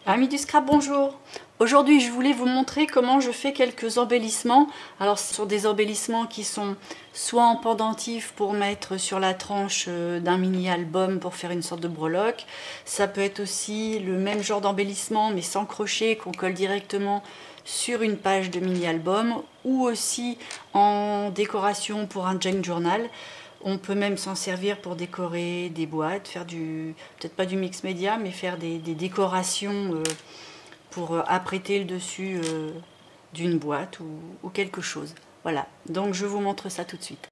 Amis du scrap, bonjour. Aujourd'hui je voulais vous montrer comment je fais quelques embellissements. Alors ce sont des embellissements qui sont soit en pendentif pour mettre sur la tranche d'un mini album pour faire une sorte de breloque. Ça peut être aussi le même genre d'embellissement mais sans crochet qu'on colle directement sur une page de mini album, ou aussi en décoration pour un junk journal. On peut même s'en servir pour décorer des boîtes, faire peut-être pas du mix média, mais faire des décorations pour apprêter le dessus d'une boîte ou quelque chose. Voilà, donc je vous montre ça tout de suite.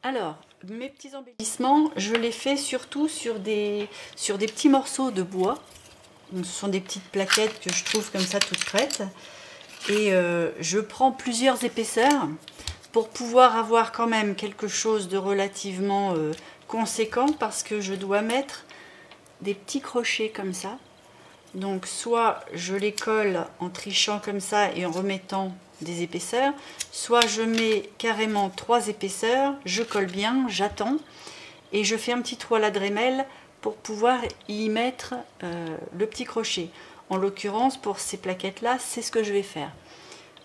Alors, mes petits embellissements, je les fais surtout sur des petits morceaux de bois. Ce sont des petites plaquettes que je trouve comme ça toutes prêtes. Et je prends plusieurs épaisseurs pour pouvoir avoir quand même quelque chose de relativement conséquent, parce que je dois mettre des petits crochets comme ça. Donc soit je les colle en trichant comme ça et en remettant des épaisseurs, soit je mets carrément 3 épaisseurs, je colle bien, j'attends et je fais un petit trou à la Dremel pour pouvoir y mettre le petit crochet. En l'occurrence, pour ces plaquettes là, c'est ce que je vais faire.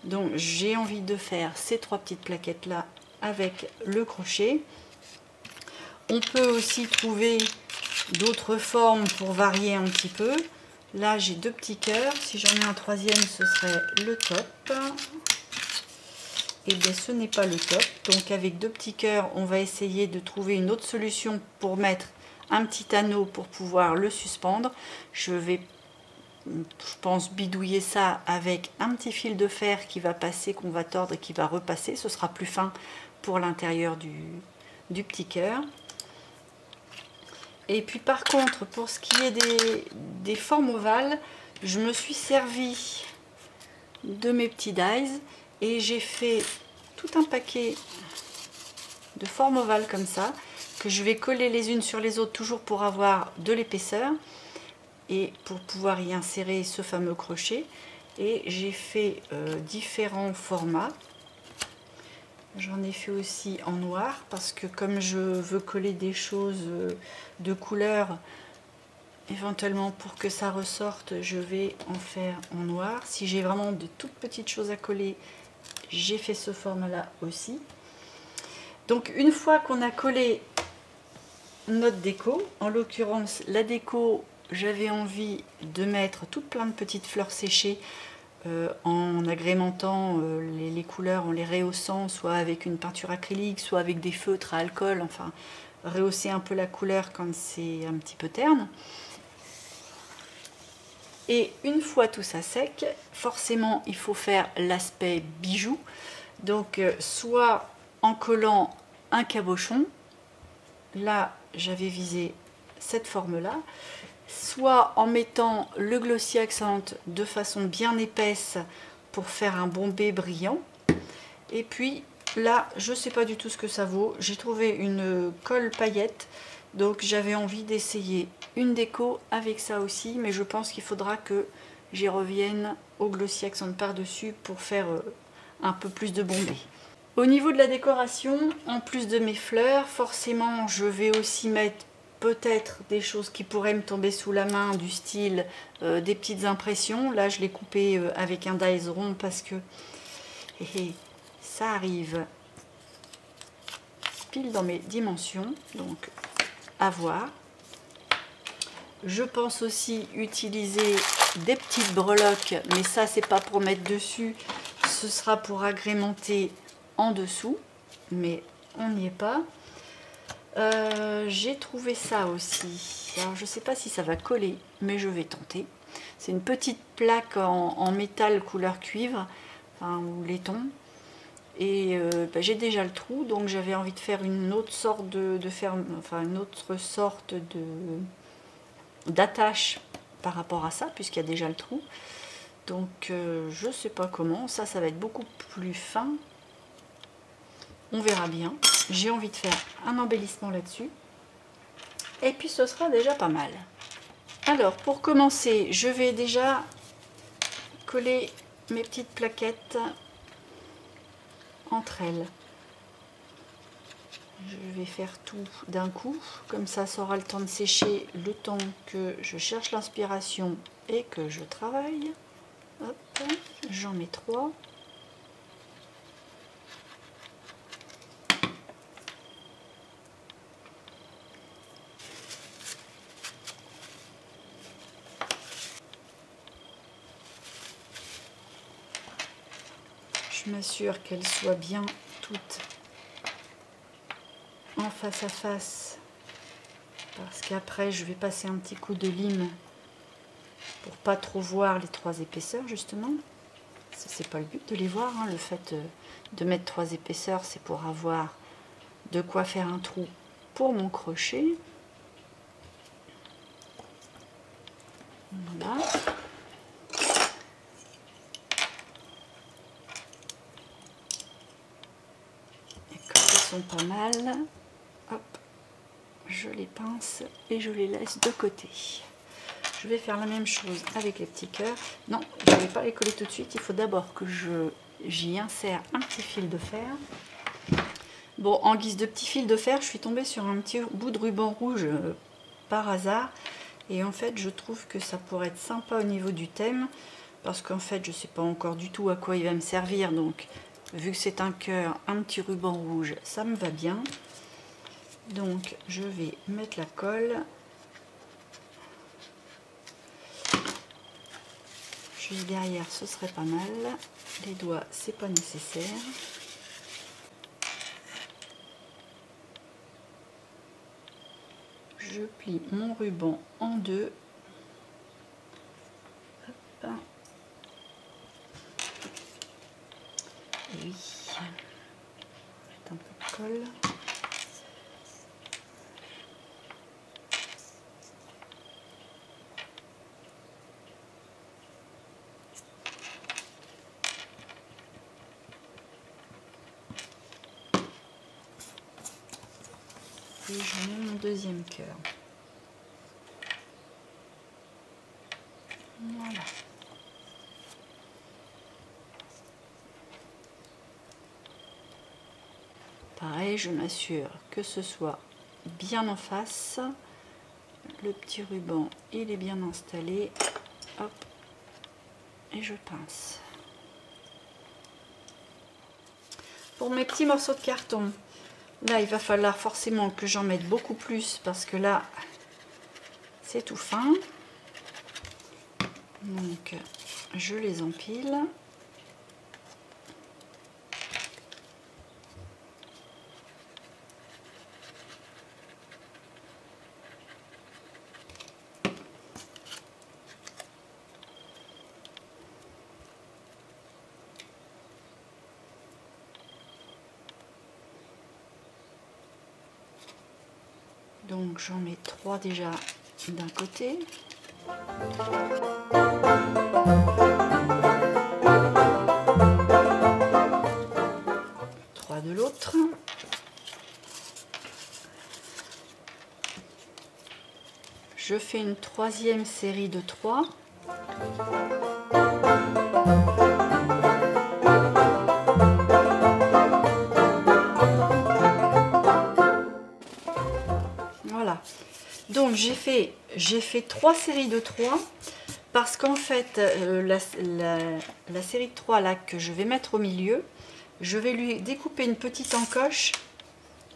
Donc j'ai envie de faire ces 3 petites plaquettes là avec le crochet. On peut aussi trouver d'autres formes pour varier un petit peu. Là j'ai 2 petits cœurs, si j'en ai un troisième ce serait le top. Et bien ce n'est pas le top, donc avec 2 petits cœurs on va essayer de trouver une autre solution pour mettre un petit anneau pour pouvoir le suspendre. Je vais, je pense, bidouiller ça avec un petit fil de fer qui va passer, qu'on va tordre et qui va repasser. Ce sera plus fin pour l'intérieur du petit cœur. Et puis par contre, pour ce qui est des formes ovales, je me suis servi de mes petits dies et j'ai fait tout un paquet de formes ovales comme ça, que je vais coller les unes sur les autres, toujours pour avoir de l'épaisseur et pour pouvoir y insérer ce fameux crochet. Et j'ai fait différents formats. J'en ai fait aussi en noir, parce que comme je veux coller des choses de couleur, éventuellement pour que ça ressorte, je vais en faire en noir. Si j'ai vraiment de toutes petites choses à coller, j'ai fait ce format là aussi. Donc une fois qu'on a collé notre déco, en l'occurrence la déco, j'avais envie de mettre toutes plein de petites fleurs séchées en agrémentant les couleurs, en les rehaussant, soit avec une peinture acrylique, soit avec des feutres à alcool, enfin rehausser un peu la couleur quand c'est un petit peu terne. Et une fois tout ça sec, forcément il faut faire l'aspect bijou, donc soit en collant un cabochon, là j'avais visé cette forme là, soit en mettant le Glossy Accent de façon bien épaisse pour faire un bombé brillant. Et puis là je sais pas du tout ce que ça vaut, j'ai trouvé une colle paillette, donc j'avais envie d'essayer une déco avec ça aussi, mais je pense qu'il faudra que j'y revienne au Glossy Accent par dessus pour faire un peu plus de bombé. Au niveau de la décoration, en plus de mes fleurs, forcément je vais aussi mettre peut-être des choses qui pourraient me tomber sous la main, du style des petites impressions. Là je l'ai coupé avec un dies rond parce que ça arrive pile dans mes dimensions, donc à voir. Je pense aussi utiliser des petites breloques, mais ça c'est pas pour mettre dessus, ce sera pour agrémenter en dessous, mais on n'y est pas. J'ai trouvé ça aussi, alors je sais pas si ça va coller, mais je vais tenter. C'est une petite plaque en métal couleur cuivre, enfin, ou laiton, et j'ai déjà le trou, donc j'avais envie de faire une autre sorte une autre sorte d'attache par rapport à ça, puisqu'il y a déjà le trou. Donc je sais pas comment, ça va être beaucoup plus fin, on verra bien. J'ai envie de faire un embellissement là-dessus et puis ce sera déjà pas mal. Alors pour commencer, je vais déjà coller mes petites plaquettes entre elles. Je vais faire tout d'un coup, comme ça aura le temps de sécher, le temps que je cherche l'inspiration et que je travaille. Hop, j'en mets 3. Je m'assure qu'elles soient bien toutes en face à face, parce qu'après je vais passer un petit coup de lime pour pas trop voir les 3 épaisseurs justement. C'est pas le but de les voir, hein. Le fait de mettre 3 épaisseurs, c'est pour avoir de quoi faire un trou pour mon crochet. Voilà. Et quand ils sont pas mal, hop, je les pince et je les laisse de côté. Je vais faire la même chose avec les petits cœurs. Non, je ne vais pas les coller tout de suite. Il faut d'abord que j'y insère un petit fil de fer. Bon, en guise de petit fil de fer, je suis tombée sur un petit bout de ruban rouge par hasard. Et en fait, je trouve que ça pourrait être sympa au niveau du thème. Parce qu'en fait, je ne sais pas encore du tout à quoi il va me servir. Donc, vu que c'est un cœur, un petit ruban rouge, ça me va bien. Donc, je vais mettre la colle. Juste derrière, ce serait pas mal. Les doigts, c'est pas nécessaire. Je plie mon ruban en deux. Hop. Et oui. Mettre un peu de colle. Et je mets mon deuxième cœur. Voilà. Pareil, je m'assure que ce soit bien en face. Le petit ruban, il est bien installé. Hop. Et je pince. Pour mes petits morceaux de carton, là, il va falloir forcément que j'en mette beaucoup plus parce que là, c'est tout fin. Donc, je les empile. Donc, j'en mets 3 déjà d'un côté. 3 de l'autre. Je fais une troisième série de 3. Voilà. Donc j'ai fait 3 séries de 3 parce qu'en fait la série de 3 là que je vais mettre au milieu, je vais lui découper une petite encoche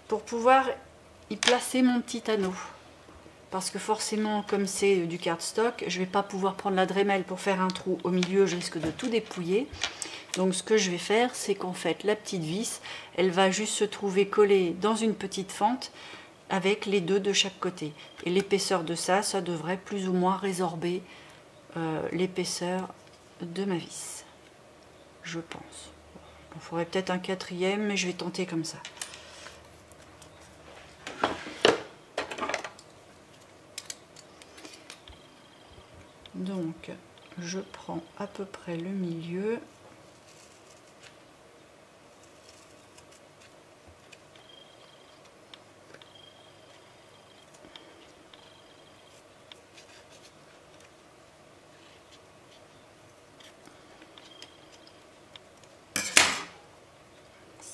pour pouvoir y placer mon petit anneau. Parce que forcément, comme c'est du cardstock, je ne vais pas pouvoir prendre la Dremel pour faire un trou au milieu, je risque de tout dépouiller. Donc ce que je vais faire, c'est qu'en fait, la petite vis, elle va juste se trouver collée dans une petite fente avec les 2 de chaque côté. Et l'épaisseur de ça, ça devrait plus ou moins résorber l'épaisseur de ma vis. Je pense. Il faudrait peut-être un 4e, mais je vais tenter comme ça. Donc, je prends à peu près le milieu.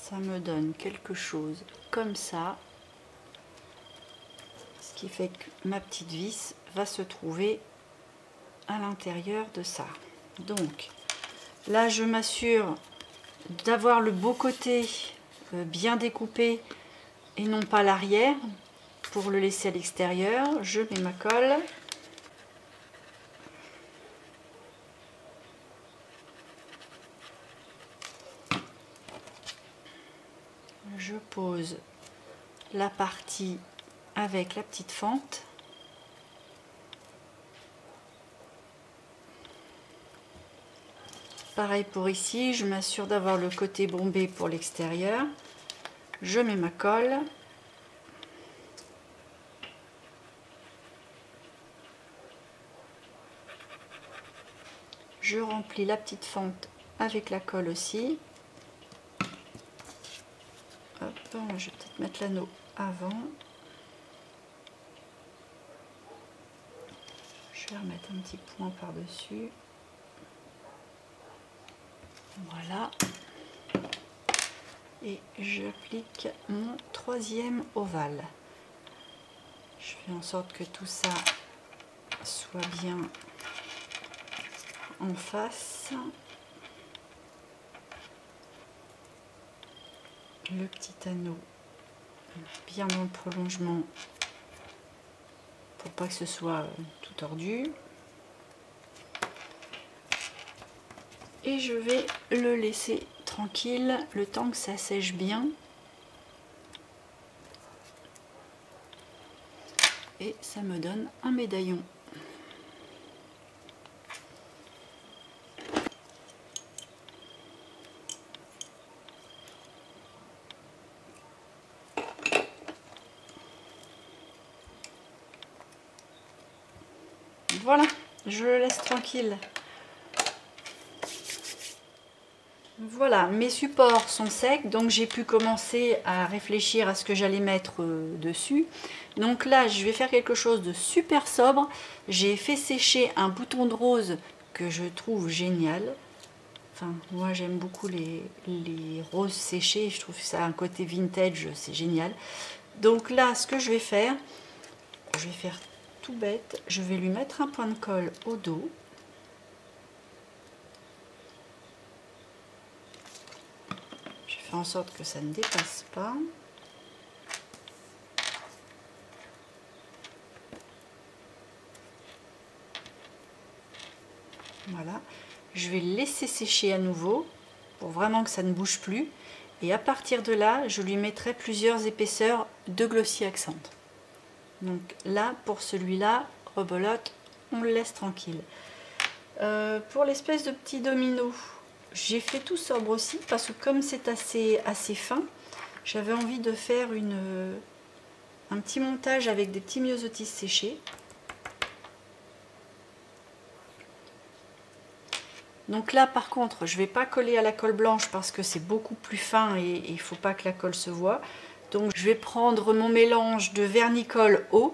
ça me donne quelque chose comme ça, ce qui fait que ma petite vis va se trouver à l'intérieur de ça. Donc là je m'assure d'avoir le beau côté bien découpé et non pas l'arrière pour le laisser à l'extérieur. Je mets ma colle. Je pose la partie avec la petite fente. Pareil pour ici, je m'assure d'avoir le côté bombé pour l'extérieur. Je mets ma colle. Je remplis la petite fente avec la colle aussi. Hop, je vais peut-être mettre l'anneau avant. Je vais remettre un petit point par-dessus. Voilà. Et j'applique mon troisième ovale. Je fais en sorte que tout ça soit bien en face. Le petit anneau bien dans le prolongement pour pas que ce soit tout tordu. Et je vais le laisser tranquille le temps que ça sèche bien. Et ça me donne un médaillon. Voilà, je le laisse tranquille. Voilà, mes supports sont secs, donc j'ai pu commencer à réfléchir à ce que j'allais mettre dessus. Donc là, je vais faire quelque chose de super sobre. J'ai fait sécher un bouton de rose que je trouve génial. Enfin, moi j'aime beaucoup les roses séchées, je trouve que ça a un côté vintage, c'est génial. Donc là, ce que je vais faire tout bête, je vais lui mettre un point de colle au dos. Je fais en sorte que ça ne dépasse pas. Voilà, je vais le laisser sécher à nouveau pour vraiment que ça ne bouge plus. Et à partir de là, je lui mettrai plusieurs épaisseurs de Glossy Accent. Donc là, pour celui-là, rebelote, on le laisse tranquille. Pour l'espèce de petit domino, j'ai fait tout sobre aussi parce que comme c'est assez fin, j'avais envie de faire un petit montage avec des petits myosotis séchés. Donc là par contre, je ne vais pas coller à la colle blanche parce que c'est beaucoup plus fin et il ne faut pas que la colle se voie. Donc je vais prendre mon mélange de vernis-colle eau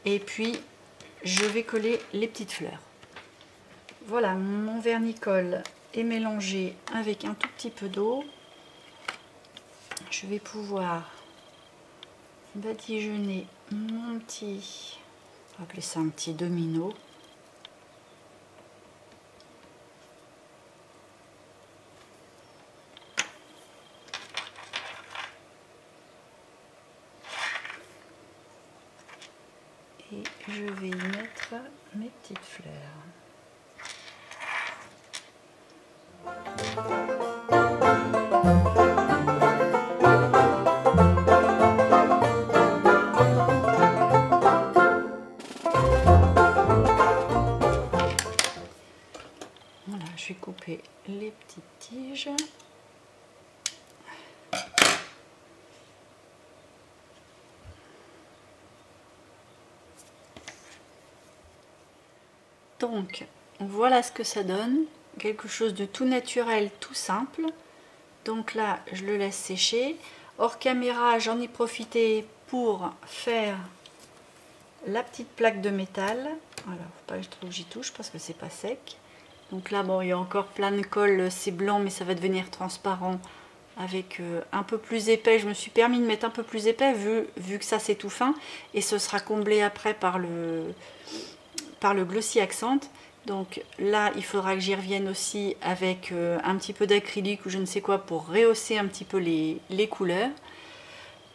et puis je vais coller les petites fleurs. Voilà, mon vernis-colle est mélangé avec un tout petit peu d'eau. Je vais pouvoir badigeonner mon petit, on va appeler ça un petit domino. Et je vais y mettre mes petites fleurs. Voilà, je vais couper les petites tiges. Donc voilà ce que ça donne, quelque chose de tout naturel, tout simple. Donc là je le laisse sécher. Hors caméra, j'en ai profité pour faire la petite plaque de métal. Voilà, faut pas trop que j'y touche parce que c'est pas sec. Donc là bon, il y a encore plein de colle, c'est blanc mais ça va devenir transparent avec un peu plus épais. Je me suis permis de mettre un peu plus épais vu que ça c'est tout fin, et ce sera comblé après par le Glossy Accent. Donc là il faudra que j'y revienne aussi avec un petit peu d'acrylique ou je ne sais quoi pour rehausser un petit peu les couleurs.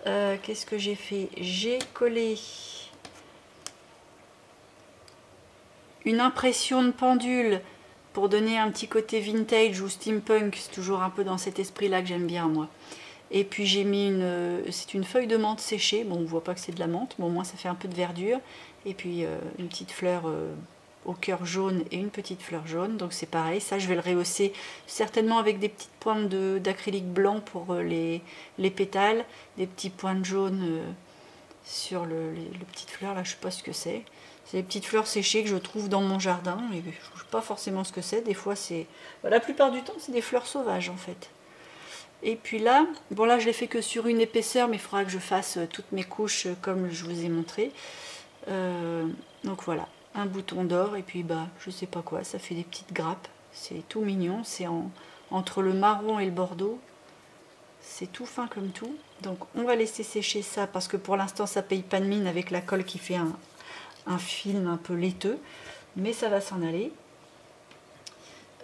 Qu'est-ce que j'ai fait? J'ai collé une impression de pendule pour donner un petit côté vintage ou steampunk. C'est toujours un peu dans cet esprit là que j'aime bien moi. Et puis j'ai mis c'est une feuille de menthe séchée. Bon, on voit pas que c'est de la menthe, mais au moins ça fait un peu de verdure. Et puis une petite fleur au cœur jaune et une petite fleur jaune. Donc c'est pareil, ça je vais le rehausser certainement avec des petites pointes d'acrylique blanc pour les pétales, des petits points jaunes sur les petites fleurs là, je sais pas ce que c'est. C'est des petites fleurs séchées que je trouve dans mon jardin et je ne sais pas forcément ce que c'est. Des fois c'est, la plupart du temps c'est des fleurs sauvages en fait. Et puis là, bon là je l'ai fait que sur une épaisseur, mais il faudra que je fasse toutes mes couches comme je vous ai montré. Donc voilà, un bouton d'or et puis bah je sais pas quoi, ça fait des petites grappes. C'est tout mignon, c'est entre le marron et le bordeaux. C'est tout fin comme tout. Donc on va laisser sécher ça parce que pour l'instant ça paye pas de mine avec la colle qui fait un film un peu laiteux, mais ça va s'en aller.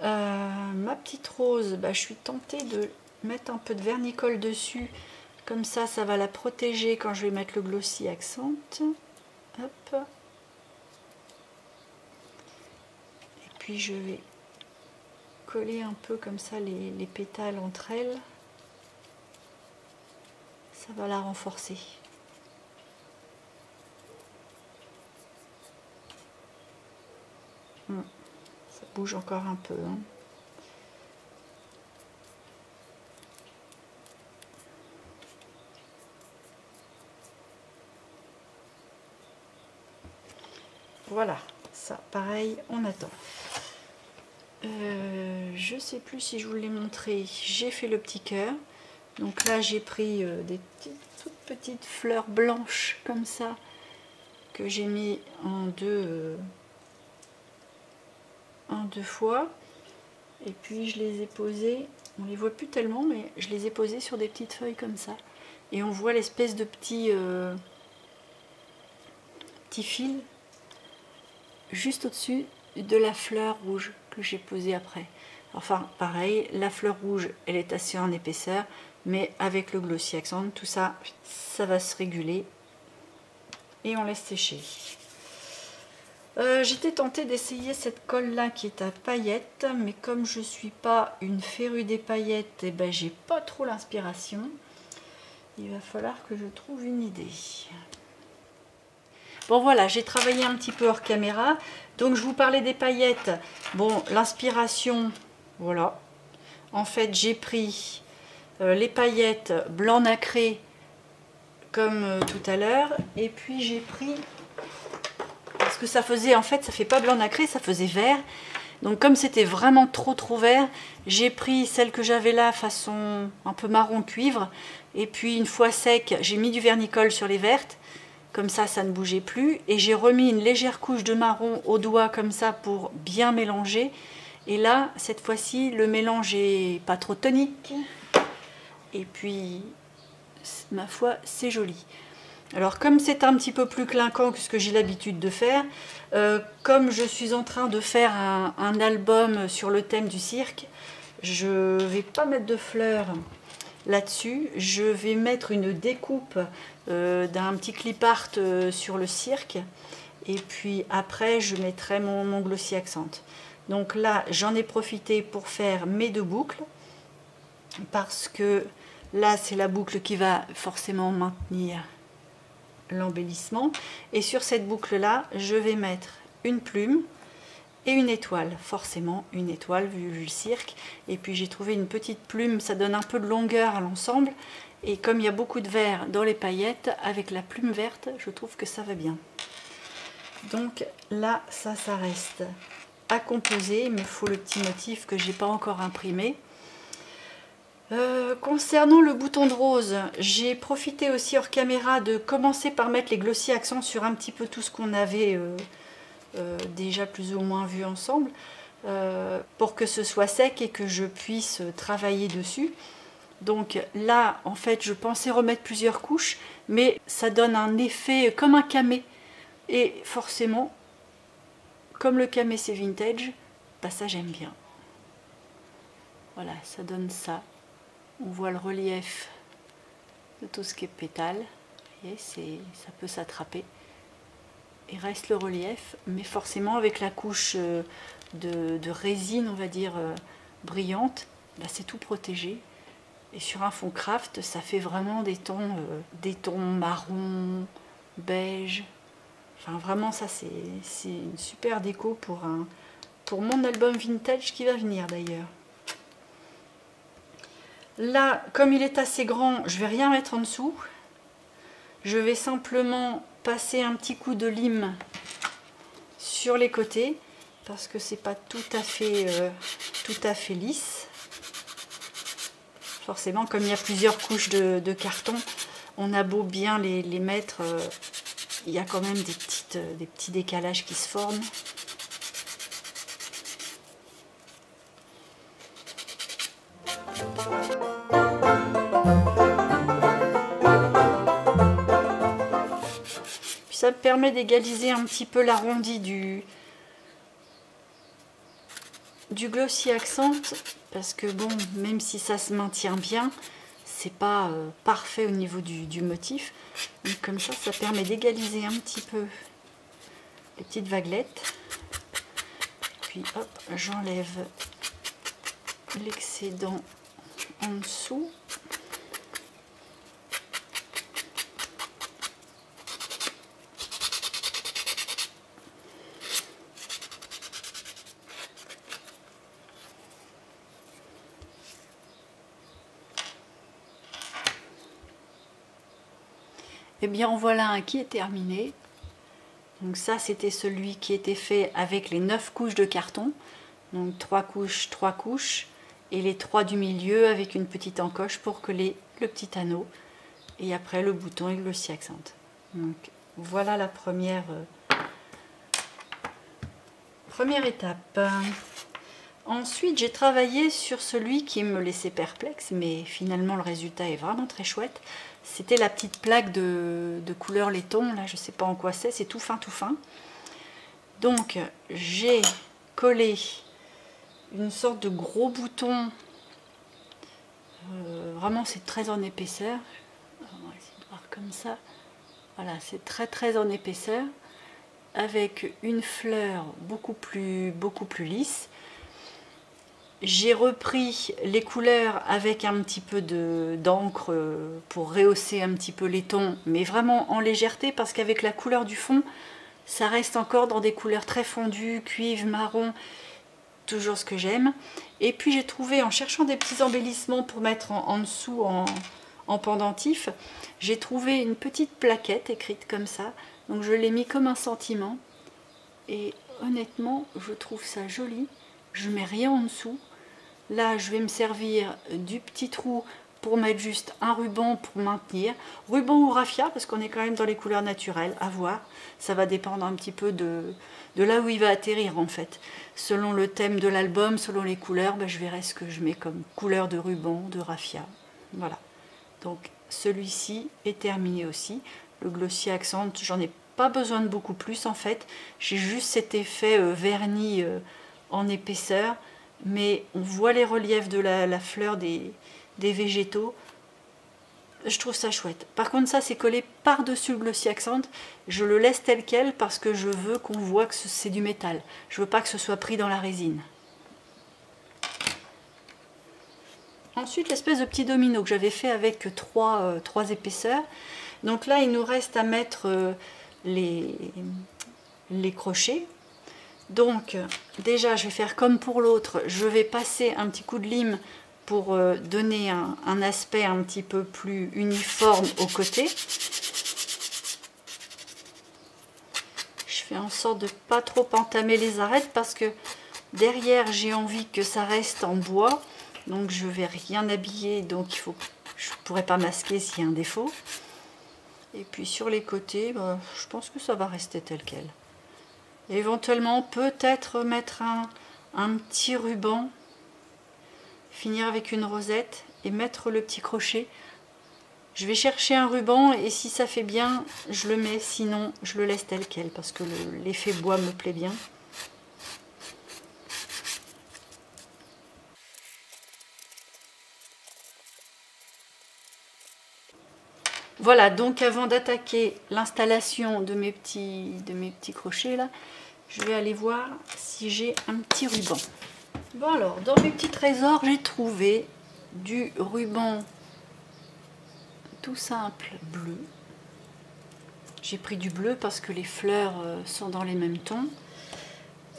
Ma petite rose, bah, je suis tentée de mettre un peu de vernicole dessus, comme ça va la protéger quand je vais mettre le Glossy Accent. Hop. Et puis je vais coller un peu comme ça les pétales entre elles, ça va la renforcer. Ça bouge encore un peu. Hein. Voilà, ça pareil, on attend. Je sais plus si je vous l'ai montré, j'ai fait le petit cœur. Donc là j'ai pris des toutes petites fleurs blanches comme ça que j'ai mis en deux fois. Et puis je les ai posées, on les voit plus tellement, mais je les ai posées sur des petites feuilles comme ça. Et on voit l'espèce de petit fil juste au-dessus de la fleur rouge que j'ai posée après. Enfin pareil, la fleur rouge elle est assez en épaisseur, mais avec le Glossy Accent, tout ça, ça va se réguler. Et on laisse sécher. J'étais tentée d'essayer cette colle là qui est à paillettes, mais comme je suis pas une férue des paillettes, et ben j'ai pas trop l'inspiration. Il va falloir que je trouve une idée. Bon voilà, j'ai travaillé un petit peu hors caméra, donc je vous parlais des paillettes. Bon, l'inspiration, voilà. En fait, j'ai pris les paillettes blanc nacré comme tout à l'heure, et puis j'ai pris, parce que ça faisait, en fait ça fait pas blanc nacré, ça faisait vert, donc comme c'était vraiment trop vert, j'ai pris celle que j'avais là façon un peu marron cuivre, et puis une fois sec j'ai mis du vernicole sur les vertes, comme ça ne bougeait plus, et j'ai remis une légère couche de marron au doigt comme ça pour bien mélanger. Et là cette fois-ci le mélange est pas trop tonique, et puis ma foi c'est joli. Alors comme c'est un petit peu plus clinquant que ce que j'ai l'habitude de faire, comme je suis en train de faire un album sur le thème du cirque, je vais pas mettre de fleurs là-dessus, je vais mettre une découpe d'un petit clip art sur le cirque, et puis après je mettrai mon Glossy Accent. Donc là j'en ai profité pour faire mes deux boucles, parce que là c'est la boucle qui va forcément maintenir l'embellissement, et sur cette boucle là je vais mettre une plume et une étoile, forcément une étoile vu le cirque, et puis j'ai trouvé une petite plume, ça donne un peu de longueur à l'ensemble, et comme il y a beaucoup de vert dans les paillettes, avec la plume verte je trouve que ça va bien. Donc là ça reste à composer, il me faut le petit motif que j'ai pas encore imprimé. Concernant le bouton de rose, j'ai profité aussi hors caméra de commencer par mettre les Glossy Accents sur un petit peu tout ce qu'on avait déjà plus ou moins vu ensemble, pour que ce soit sec et que je puisse travailler dessus. Donc là, en fait, je pensais remettre plusieurs couches, mais ça donne un effet comme un camé. Et forcément, comme le camé c'est vintage, bah ça j'aime bien. Voilà, ça donne ça. On voit le relief de tout ce qui est pétale. Vous voyez, ça peut s'attraper. Il reste le relief, mais forcément avec la couche de résine, on va dire, brillante, bah c'est tout protégé. Et sur un fond craft, ça fait vraiment des tons marron, beige. Enfin vraiment ça c'est une super déco pour mon album vintage qui va venir d'ailleurs. Là, comme il est assez grand, je vais rien mettre en dessous. Je vais simplement passer un petit coup de lime sur les côtés parce que c'est pas tout à fait lisse. Forcément, comme il y a plusieurs couches de carton, on a beau bien les mettre, il y a quand même des petits décalages qui se forment. Puis ça me permet d'égaliser un petit peu l'arrondi du Glossy Accent, parce que bon, même si ça se maintient bien, c'est pas parfait au niveau du motif. Donc comme ça permet d'égaliser un petit peu les petites vaguelettes. Puis hop, j'enlève l'excédent en dessous. Et bien en voilà un qui est terminé. Donc ça c'était celui qui était fait avec les 9 couches de carton. Donc 3 couches et les 3 du milieu avec une petite encoche pour coller le petit anneau. Et après le bouton et le Glossy Accent. Donc voilà la première étape. Ensuite j'ai travaillé sur celui qui me laissait perplexe, mais finalement le résultat est vraiment très chouette. C'était la petite plaque de couleur laiton, là je sais pas en quoi c'est tout fin tout fin. Donc j'ai collé une sorte de gros bouton, vraiment c'est très en épaisseur. On va essayer de voir comme ça. Voilà, c'est très en épaisseur, avec une fleur beaucoup plus lisse. J'ai repris les couleurs avec un petit peu d'encre pour rehausser un petit peu les tons, mais vraiment en légèreté, parce qu'avec la couleur du fond, ça reste encore dans des couleurs très fondues, cuivre, marron, toujours ce que j'aime. Et puis j'ai trouvé, en cherchant des petits embellissements pour mettre en dessous en pendentif, j'ai trouvé une petite plaquette écrite comme ça, donc je l'ai mis comme un sentiment, et honnêtement je trouve ça joli. Je mets rien en dessous. Là je vais me servir du petit trou pour mettre juste un ruban pour maintenir, ruban ou raffia, parce qu'on est quand même dans les couleurs naturelles, à voir. Ça va dépendre un petit peu de là où il va atterrir en fait. Selon le thème de l'album, selon les couleurs, ben, je verrai ce que je mets comme couleur de ruban, de raffia. Voilà. Donc celui-ci est terminé aussi. Le Glossy Accent, j'en ai pas besoin de beaucoup plus en fait. J'ai juste cet effet vernis en épaisseur, mais on voit les reliefs de la fleur des végétaux. Je trouve ça chouette. Par contre ça c'est collé par-dessus le Glossy Accent. Je le laisse tel quel parce que je veux qu'on voit que c'est du métal. Je veux pas que ce soit pris dans la résine. Ensuite l'espèce de petit domino que j'avais fait avec trois épaisseurs. Donc là il nous reste à mettre les crochets. Donc déjà je vais faire comme pour l'autre, je vais passer un petit coup de lime pour donner un aspect un petit peu plus uniforme aux côtés. Je fais en sorte de pas trop entamer les arêtes parce que derrière j'ai envie que ça reste en bois, donc je vais rien habiller, donc je pourrais pas masquer s'il y a un défaut. Et puis sur les côtés, bah, je pense que ça va rester tel quel. Éventuellement peut-être mettre un petit ruban, finir avec une rosette et mettre le petit crochet. Je vais chercher un ruban et si ça fait bien, je le mets, sinon je le laisse tel quel parce que l'effet bois me plaît bien. Voilà, donc avant d'attaquer l'installation de mes petits crochets là, je vais aller voir si j'ai un petit ruban. Bon alors, dans mes petits trésors, j'ai trouvé du ruban tout simple bleu. J'ai pris du bleu parce que les fleurs sont dans les mêmes tons.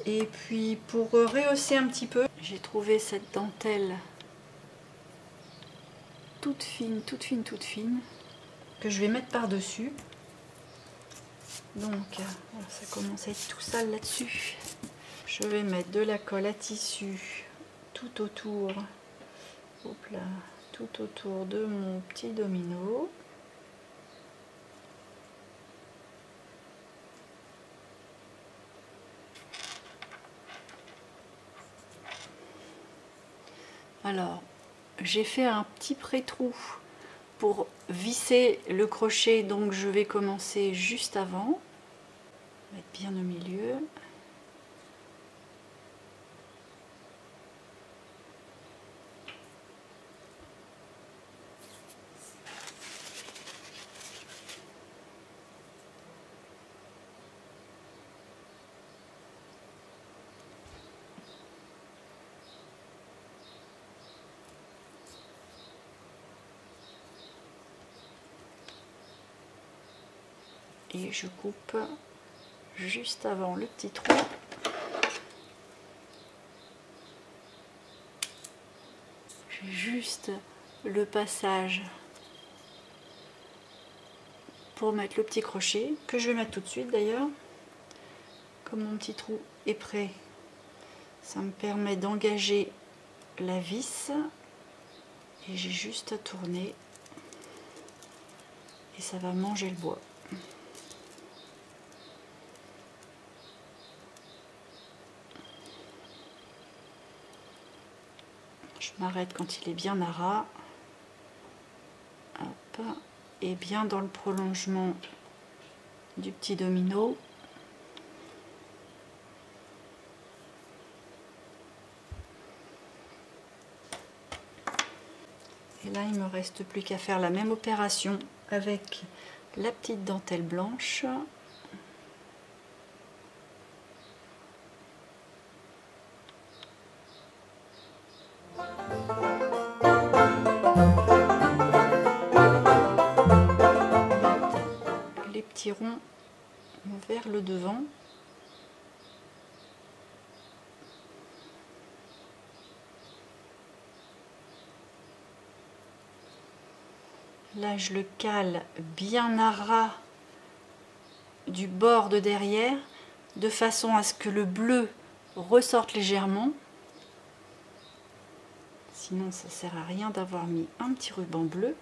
Et puis pour rehausser un petit peu, j'ai trouvé cette dentelle toute fine, toute fine, toute fine, que je vais mettre par-dessus. Donc, voilà, ça commence à être tout sale là-dessus. Je vais mettre de la colle à tissu tout autour, hop là, tout autour de mon petit domino. Alors, j'ai fait un petit pré-trou pour visser le crochet, donc je vais commencer juste avant, mettre bien au milieu. Et je coupe juste avant le petit trou. J'ai juste le passage pour mettre le petit crochet, que je vais mettre tout de suite d'ailleurs. Comme mon petit trou est prêt, ça me permet d'engager la vis. Et j'ai juste à tourner et ça va manger le bois. Je m'arrête quand il est bien à ras. Hop. Et bien dans le prolongement du petit domino. Et là, il ne me reste plus qu'à faire la même opération avec la petite dentelle blanche. Les petits ronds vers le devant. Là, je le cale bien à ras du bord de derrière, de façon à ce que le bleu ressorte légèrement. Sinon, ça ne sert à rien d'avoir mis un petit ruban bleu.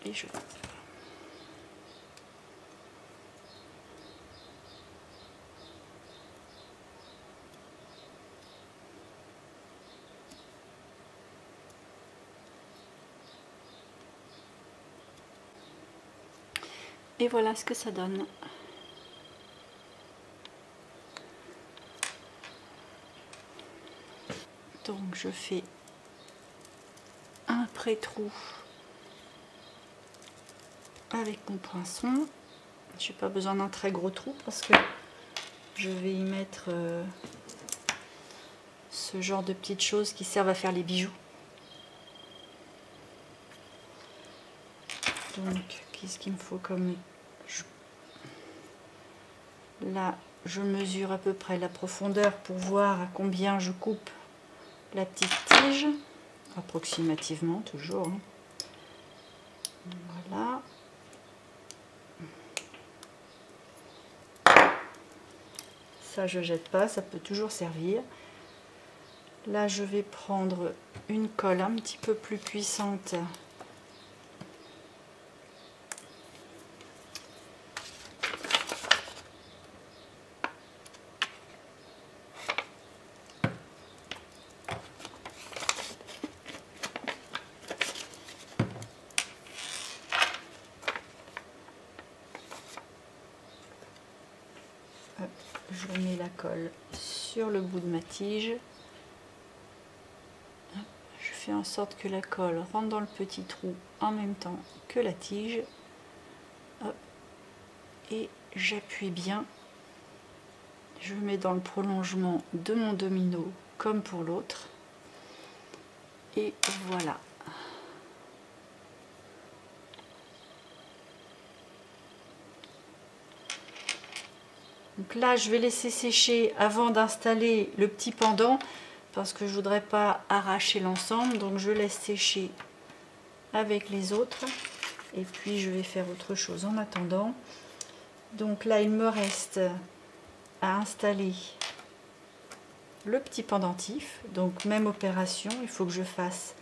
Et je coupe. Et voilà ce que ça donne. Donc je fais un pré-trou avec mon poinçon. Je n'ai pas besoin d'un très gros trou parce que je vais y mettre ce genre de petites choses qui servent à faire les bijoux. Donc qu'est-ce qu'il me faut comme... Là je mesure à peu près la profondeur pour voir à combien je coupe la petite tige, approximativement toujours. Voilà. Ça, je jette pas, ça peut toujours servir. Là, je vais prendre une colle un petit peu plus puissante. Je mets la colle sur le bout de ma tige. Je fais en sorte que la colle rentre dans le petit trou en même temps que la tige. Et j'appuie bien. Je mets dans le prolongement de mon domino comme pour l'autre. Et voilà. Donc là, je vais laisser sécher avant d'installer le petit pendant parce que je ne voudrais pas arracher l'ensemble. Donc je laisse sécher avec les autres et puis je vais faire autre chose en attendant. Donc là, il me reste à installer le petit pendentif. Donc même opération, il faut que je fasse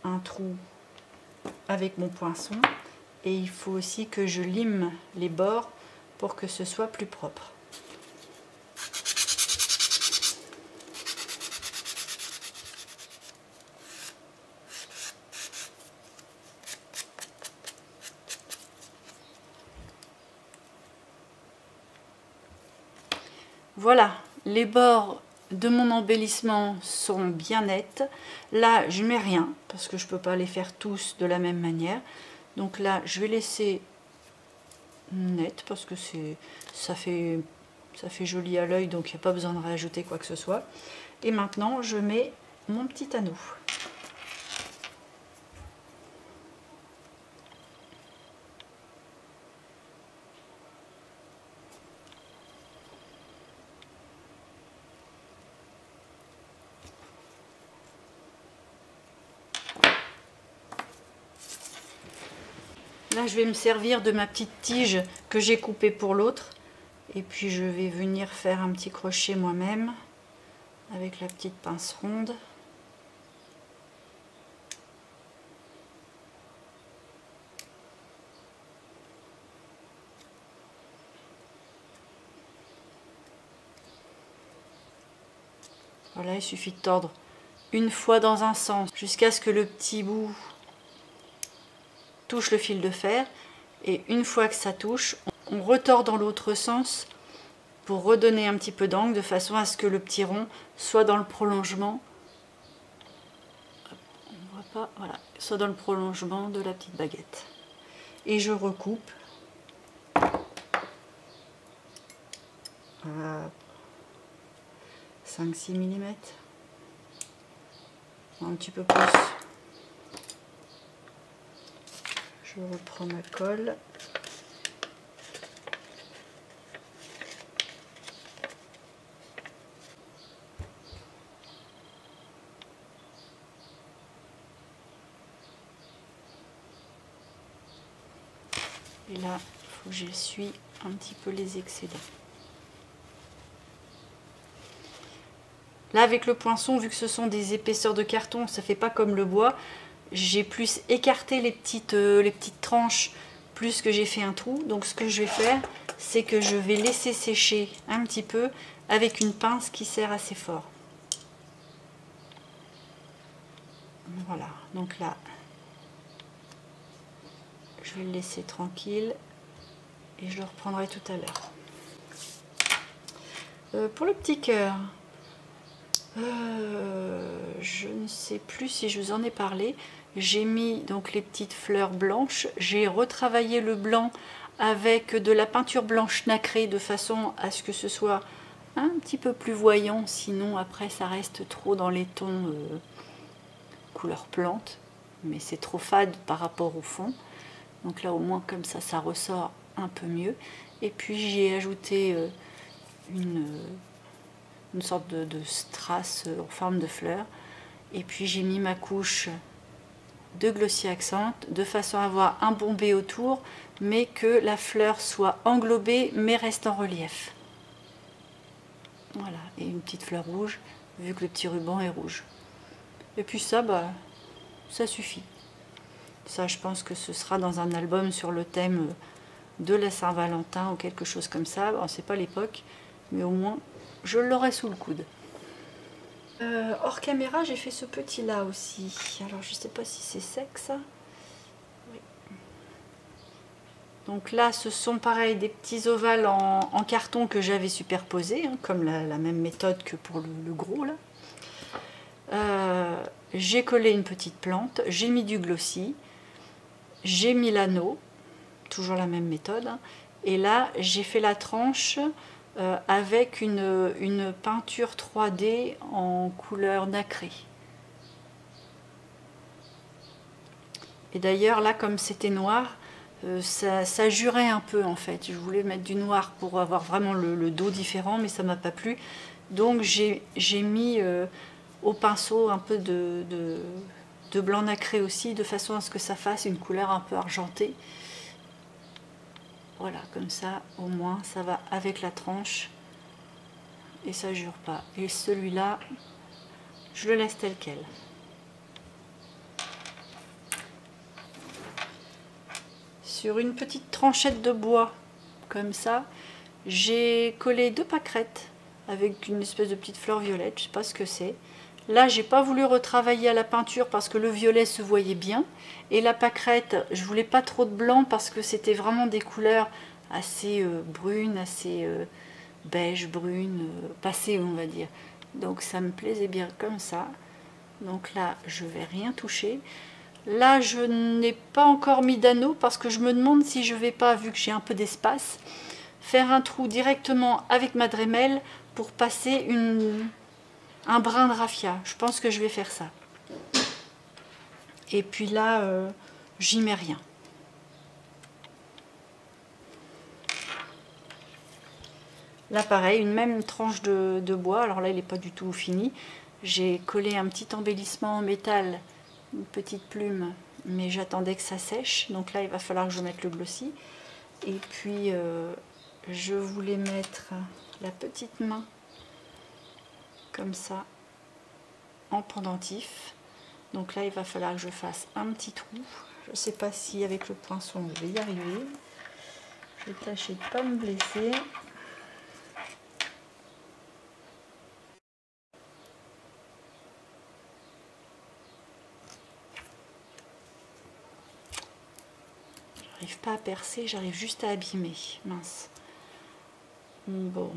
un trou avec mon poinçon et il faut aussi que je lime les bords pour que ce soit plus propre. Voilà, les bords de mon embellissement sont bien nets. Là, je mets rien parce que je ne peux pas les faire tous de la même manière. Donc là, je vais laisser net parce que ça fait joli à l'œil, donc il n'y a pas besoin de rajouter quoi que ce soit. Et maintenant, je mets mon petit anneau. Là, je vais me servir de ma petite tige que j'ai coupée pour l'autre. Et puis, je vais venir faire un petit crochet moi-même avec la petite pince ronde. Voilà, il suffit de tordre une fois dans un sens jusqu'à ce que le petit bout touche le fil de fer, et une fois que ça touche, on retord dans l'autre sens pour redonner un petit peu d'angle de façon à ce que le petit rond soit dans le prolongement. On voit pas, voilà, soit dans le prolongement de la petite baguette. Et je recoupe. À 5-6 mm. Un petit peu plus. Je reprends ma colle. Et là, il faut que j'essuie un petit peu les excédents. Là, avec le poinçon, vu que ce sont des épaisseurs de carton, ça fait pas comme le bois. J'ai plus écarté les petites tranches plus que j'ai fait un trou. Donc ce que je vais faire, c'est que je vais laisser sécher un petit peu avec une pince qui serre assez fort. Voilà, donc là, je vais le laisser tranquille et je le reprendrai tout à l'heure. Pour le petit cœur, je ne sais plus si je vous en ai parlé. J'ai mis donc les petites fleurs blanches. J'ai retravaillé le blanc avec de la peinture blanche nacrée de façon à ce que ce soit un petit peu plus voyant. Sinon après ça reste trop dans les tons couleur plante. Mais c'est trop fade par rapport au fond. Donc là au moins comme ça ressort un peu mieux. Et puis j'y ai ajouté une sorte de strass en forme de fleur. Et puis j'ai mis ma couche de Glossy Accent de façon à avoir un bombé autour, mais que la fleur soit englobée mais reste en relief. Voilà, et une petite fleur rouge, vu que le petit ruban est rouge. Et puis ça, bah, ça suffit. Ça, je pense que ce sera dans un album sur le thème de la Saint-Valentin ou quelque chose comme ça. Bon, c'est pas l'époque, mais au moins, je l'aurai sous le coude. Hors caméra, j'ai fait ce petit là aussi. Alors, je sais pas si c'est sec ça. Oui. Donc là, ce sont pareil des petits ovales en carton que j'avais superposés, hein, comme la même méthode que pour le gros là. J'ai collé une petite plante, j'ai mis du glossy, j'ai mis l'anneau, toujours la même méthode, hein, et là j'ai fait la tranche avec une peinture 3D en couleur nacrée. Et d'ailleurs là, comme c'était noir, ça jurait un peu en fait. Je voulais mettre du noir pour avoir vraiment le dos différent, mais ça m'a pas plu. Donc j'ai mis au pinceau un peu de blanc nacré aussi, de façon à ce que ça fasse une couleur un peu argentée. Voilà, comme ça au moins ça va avec la tranche et ça jure pas. Et celui-là, je le laisse tel quel. Sur une petite tranchette de bois comme ça, j'ai collé 2 pâquerettes avec une espèce de petite fleur violette, je sais pas ce que c'est. Là, j'ai pas voulu retravailler à la peinture parce que le violet se voyait bien. Et la pâquerette, je voulais pas trop de blanc parce que c'était vraiment des couleurs assez brunes, assez beige, brune, passées on va dire. Donc ça me plaisait bien comme ça. Donc là, je vais rien toucher. Là, je n'ai pas encore mis d'anneau parce que je me demande si je vais pas, vu que j'ai un peu d'espace, faire un trou directement avec ma Dremel pour passer un brin de raffia. Je pense que je vais faire ça. Et puis là, j'y mets rien. Là, pareil, une même tranche de bois. Alors là, il n'est pas du tout fini. J'ai collé un petit embellissement en métal, une petite plume, mais j'attendais que ça sèche. Donc là, il va falloir que je mette le glossy. Et puis, je voulais mettre la petite main, comme ça, en pendentif. Donc là, il va falloir que je fasse un petit trou. Je ne sais pas si avec le poinçon, je vais y arriver. Je vais tâcher de ne pas me blesser. J'arrive pas à percer, j'arrive juste à abîmer. Mince. Bon.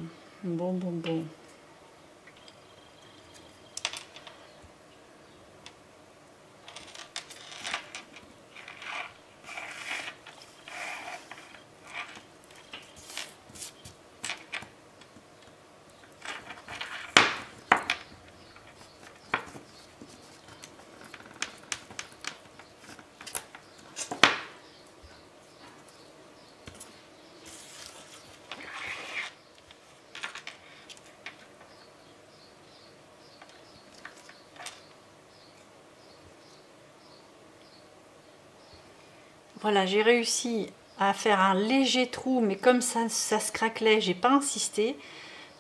Voilà, j'ai réussi à faire un léger trou, mais comme ça se craquelait, j'ai pas insisté.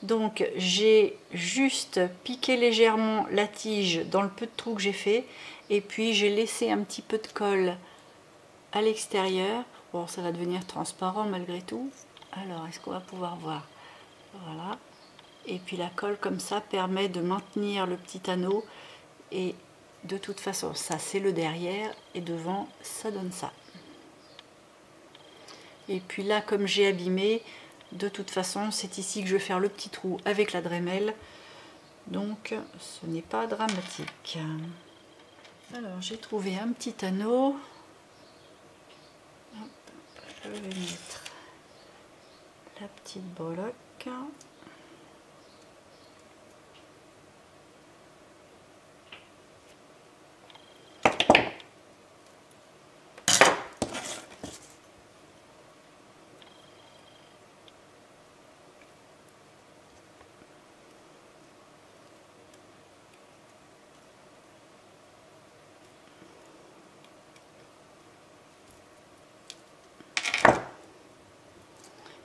Donc j'ai juste piqué légèrement la tige dans le peu de trou que j'ai fait, et puis j'ai laissé un petit peu de colle à l'extérieur. Bon, ça va devenir transparent malgré tout. Alors, est-ce qu'on va pouvoir voir? Voilà. Et puis la colle comme ça permet de maintenir le petit anneau, et de toute façon, ça c'est le derrière, et devant, ça donne ça. Et puis là, comme j'ai abîmé, de toute façon, c'est ici que je vais faire le petit trou avec la Dremel. Donc, ce n'est pas dramatique. Alors, j'ai trouvé un petit anneau. Hop, je vais mettre la petite breloque.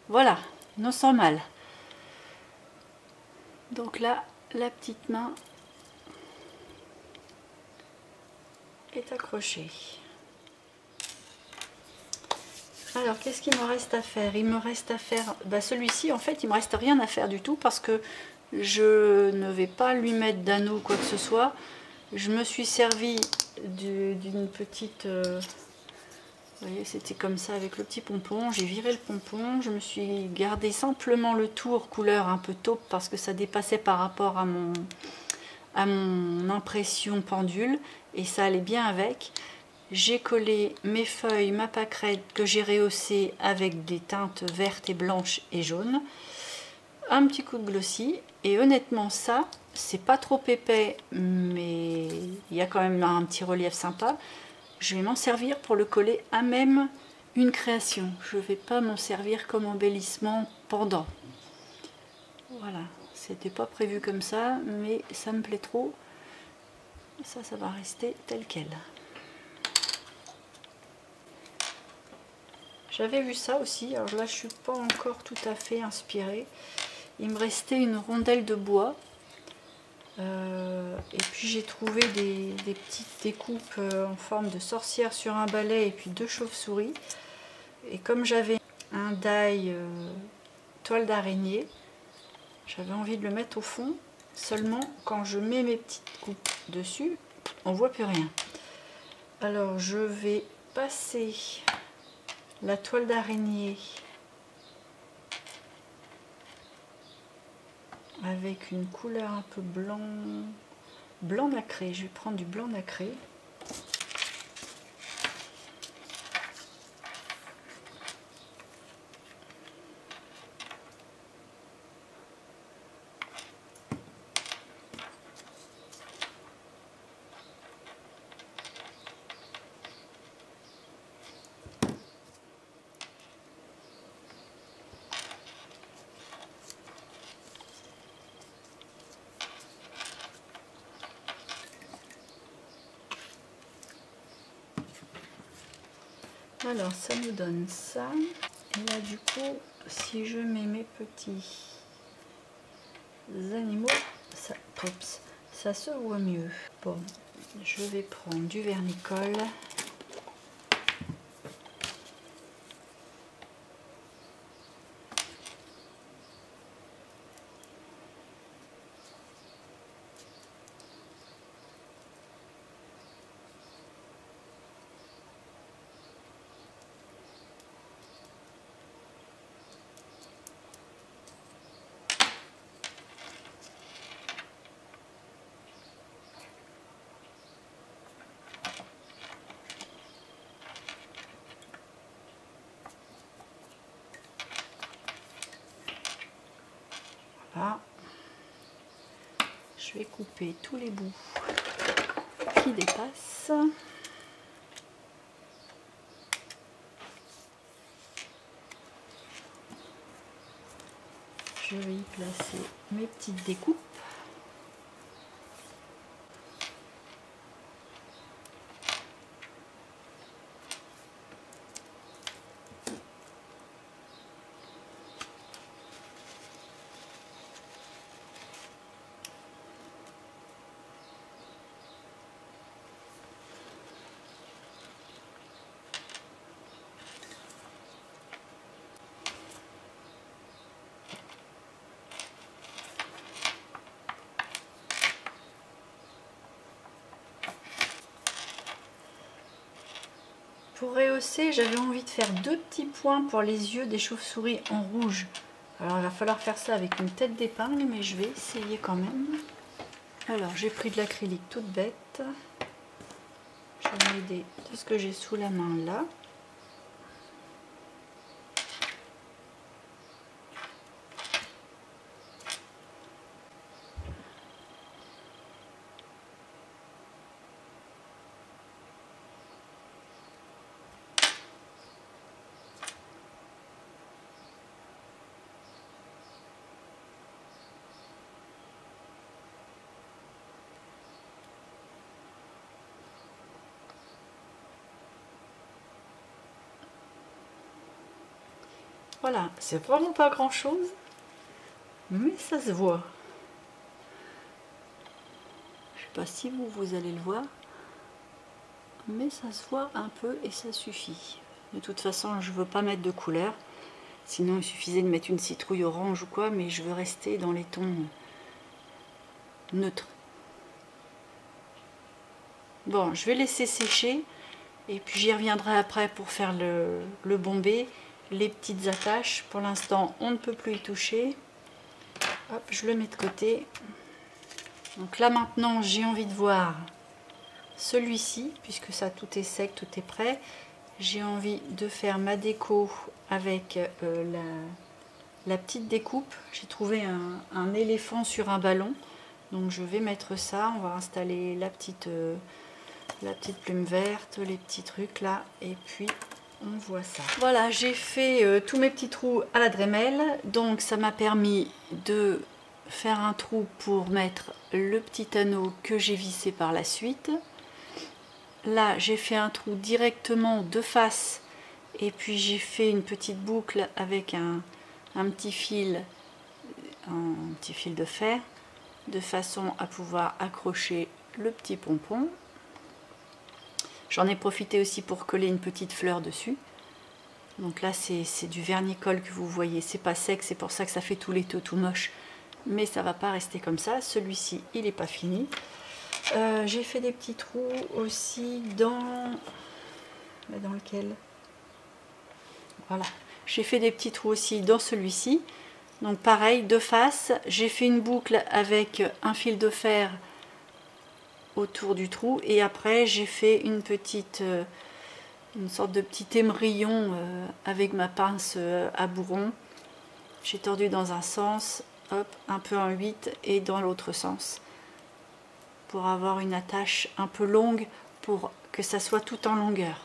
Voilà, non sans mal. Donc là, la petite main est accrochée. Alors, qu'est-ce qu'il me reste à faire? Il me reste à faire... celui-ci, en fait, il me reste rien à faire du tout parce que je ne vais pas lui mettre d'anneau ou quoi que ce soit. Je me suis servi d'une petite... vous voyez, c'était comme ça avec le petit pompon. J'ai viré le pompon. Je me suis gardé simplement le tour couleur un peu taupe parce que ça dépassait par rapport à mon impression pendule. Et ça allait bien avec. J'ai collé mes feuilles, ma pâquerette que j'ai rehaussée avec des teintes vertes et blanches et jaunes. Un petit coup de glossy. Et honnêtement, ça, c'est pas trop épais, mais il y a quand même un petit relief sympa. Je vais m'en servir pour le coller à même une création. Je ne vais pas m'en servir comme embellissement pendant. Voilà, c'était pas prévu comme ça, mais ça me plaît trop. Ça va rester tel quel. J'avais vu ça aussi, alors là je suis pas encore tout à fait inspirée. Il me restait une rondelle de bois. Et puis j'ai trouvé des petites découpes en forme de sorcière sur un balai et puis 2 chauves-souris. Et comme j'avais un die toile d'araignée, j'avais envie de le mettre au fond. Seulement quand je mets mes petites coupes dessus, on voit plus rien. Alors je vais passer la toile d'araignée avec une couleur un peu blanc nacré. Je vais prendre du blanc nacré. Alors ça nous donne ça. Et là du coup, si je mets mes petits animaux, ça se voit mieux. Bon, je vais prendre du vernicole. Voilà. Je vais couper tous les bouts qui dépassent. Je vais y placer mes petites découpes. Pour rehausser, j'avais envie de faire 2 petits points pour les yeux des chauves-souris en rouge. Alors il va falloir faire ça avec une tête d'épingle, mais je vais essayer quand même. Alors j'ai pris de l'acrylique toute bête. Je vais m'aider de ce que j'ai sous la main là. Voilà, c'est vraiment pas grand chose, mais ça se voit. pas si vous allez le voir, mais ça se voit un peu et ça suffit. De toute façon, je veux pas mettre de couleur, sinon il suffisait de mettre une citrouille orange ou quoi, mais je veux rester dans les tons neutres. Bon, je vais laisser sécher et puis j'y reviendrai après pour faire le bombé, les petites attaches. Pour l'instant, on ne peut plus y toucher. Hop, je le mets de côté. Donc là maintenant, j'ai envie de voir celui-ci, puisque ça tout est sec, tout est prêt. J'ai envie de faire ma déco avec la petite découpe. J'ai trouvé un éléphant sur un ballon, donc je vais mettre ça. On va installer la petite plume verte, les petits trucs là, et puis on voit ça. Voilà, j'ai fait tous mes petits trous à la Dremel, donc ça m'a permis de faire un trou pour mettre le petit anneau que j'ai vissé par la suite. Là, j'ai fait un trou directement de face et puis j'ai fait une petite boucle avec un petit fil de fer de façon à pouvoir accrocher le petit pompon. J'en ai profité aussi pour coller une petite fleur dessus. Donc là, c'est du vernis-colle que vous voyez. C'est pas sec, c'est pour ça que ça fait tout laiteux, tout moche. Mais ça va pas rester comme ça. Celui-ci, il n'est pas fini. J'ai fait des petits trous aussi dans lequel, voilà, j'ai fait des petits trous aussi dans celui-ci. Donc pareil, de face, j'ai fait une boucle avec un fil de fer autour du trou et après j'ai fait une sorte de petit émerillon avec ma pince à bourron. J'ai tordu dans un sens, hop, un peu en 8 et dans l'autre sens, pour avoir une attache un peu longue, pour que ça soit tout en longueur.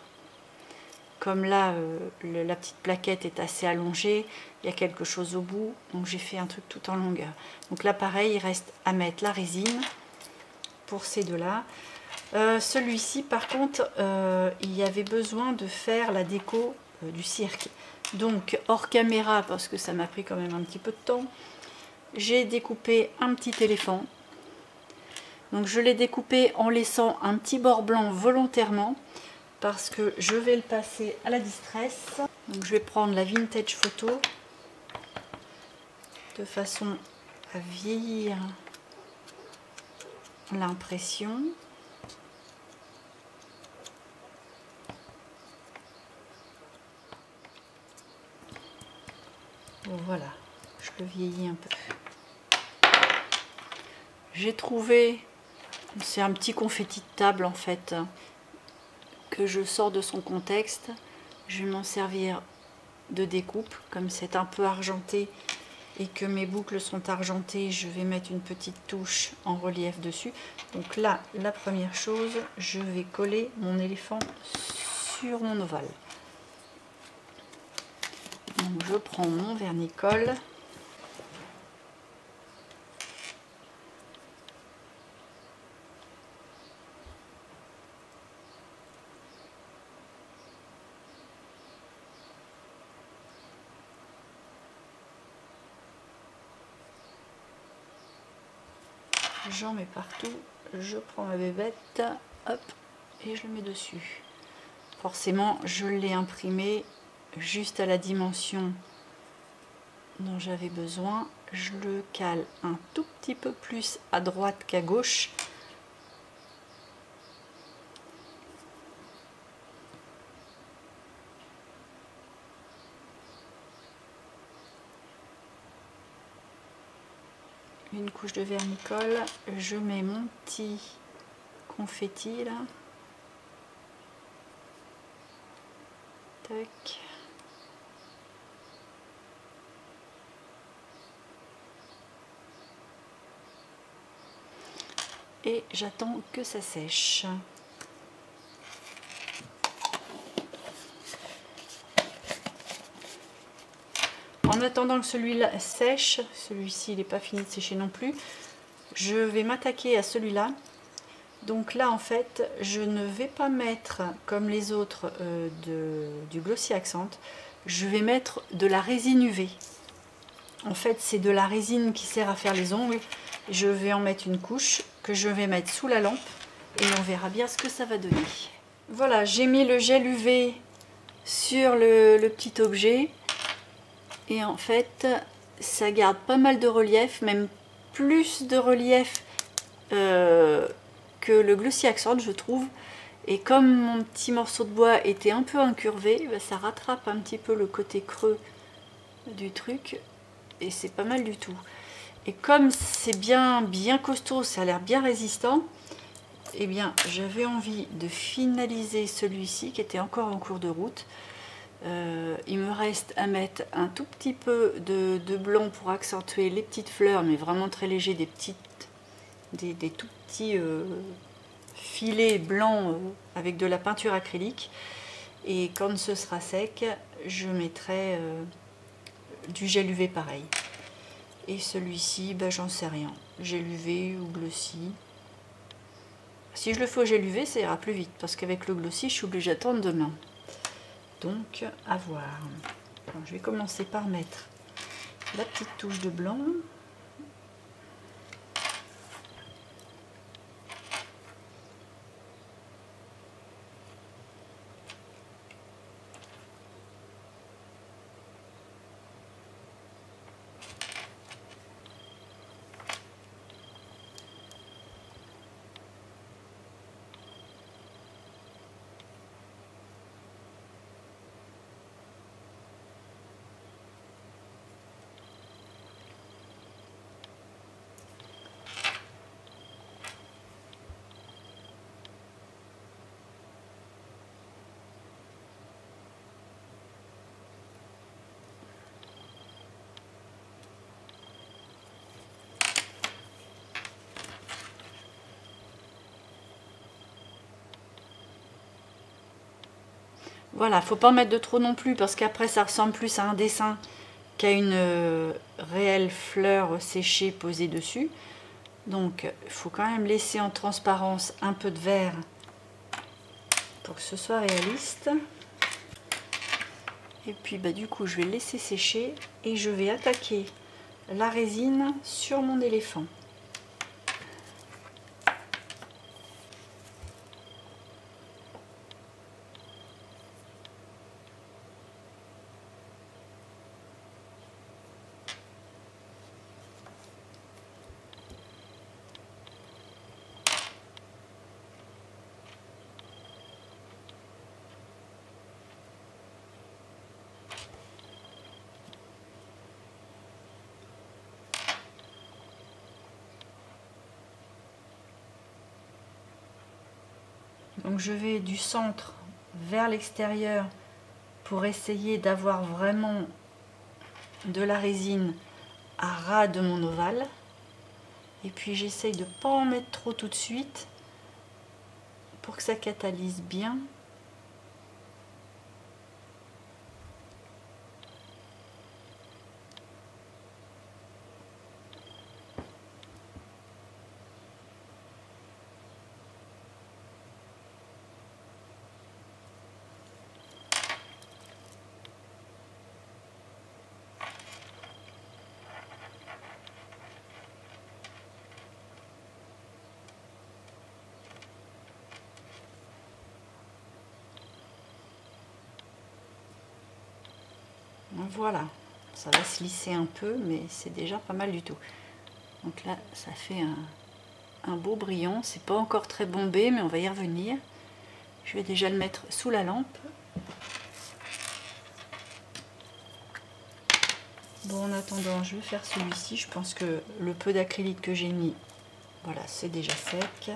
Comme là, la petite plaquette est assez allongée, il y a quelque chose au bout, donc j'ai fait un truc tout en longueur. Donc là, pareil, il reste à mettre la résine pour ces deux-là. Celui-ci, par contre, il y avait besoin de faire la déco du cirque. Donc, hors caméra, parce que ça m'a pris quand même un petit peu de temps, j'ai découpé un petit éléphant. Donc je l'ai découpé en laissant un petit bord blanc volontairement parce que je vais le passer à la distress. Donc je vais prendre la vintage photo de façon à vieillir l'impression. Bon, voilà, je le vieillis un peu. J'ai trouvé, c'est un petit confetti de table en fait, que je sors de son contexte. Je vais m'en servir de découpe, comme c'est un peu argenté et que mes boucles sont argentées, je vais mettre une petite touche en relief dessus. Donc là, la première chose, je vais coller mon éléphant sur mon ovale. Donc je prends mon vernis-colle. J'en mets partout, je prends ma bébête, hop, et je le mets dessus. Forcément, je l'ai imprimé juste à la dimension dont j'avais besoin. Je le cale un tout petit peu plus à droite qu'à gauche. Une couche de vernis-colle, je mets mon petit confetti là. Tac. Et j'attends que ça sèche. En attendant que celui-là sèche, celui-ci il n'est pas fini de sécher non plus, je vais m'attaquer à celui-là. Donc là en fait, je ne vais pas mettre comme les autres du Glossy Accent, je vais mettre de la résine UV. En fait c'est de la résine qui sert à faire les ongles. Je vais en mettre une couche que je vais mettre sous la lampe et on verra bien ce que ça va donner. Voilà, j'ai mis le gel UV sur le petit objet et en fait ça garde pas mal de relief, même plus de relief que le Glossy Accent, je trouve. Et comme mon petit morceau de bois était un peu incurvé, bah, ça rattrape un petit peu le côté creux du truc et c'est pas mal du tout. Et comme c'est bien costaud, ça a l'air bien résistant, et bien j'avais envie de finaliser celui-ci qui était encore en cours de route. Il me reste à mettre un tout petit peu de blanc pour accentuer les petites fleurs, mais vraiment très léger, des tout petits filets blancs avec de la peinture acrylique. Et quand ce sera sec, je mettrai du gel UV pareil. Et celui-ci, ben, j'en sais rien. Gel UV ou Glossy. Si je le fais au gel UV, ça ira plus vite, parce qu'avec le Glossy, je suis obligée d'attendre demain. Donc, à voir. Alors, je vais commencer par mettre la petite touche de blanc. Voilà, faut pas en mettre de trop non plus parce qu'après ça ressemble plus à un dessin qu'à une réelle fleur séchée posée dessus. Donc il faut quand même laisser en transparence un peu de vert pour que ce soit réaliste. Et puis bah, du coup je vais le laisser sécher et je vais attaquer la résine sur mon éléphant. Donc je vais du centre vers l'extérieur pour essayer d'avoir vraiment de la résine à ras de mon ovale. Et puis j'essaye de ne pas en mettre trop tout de suite pour que ça catalyse bien. Voilà, ça va se lisser un peu, mais c'est déjà pas mal du tout. Donc là, ça fait un beau brillant. C'est pas encore très bombé, mais on va y revenir. Je vais déjà le mettre sous la lampe. Bon, en attendant, je vais faire celui-ci. Je pense que le peu d'acrylique que j'ai mis, voilà, c'est déjà sec.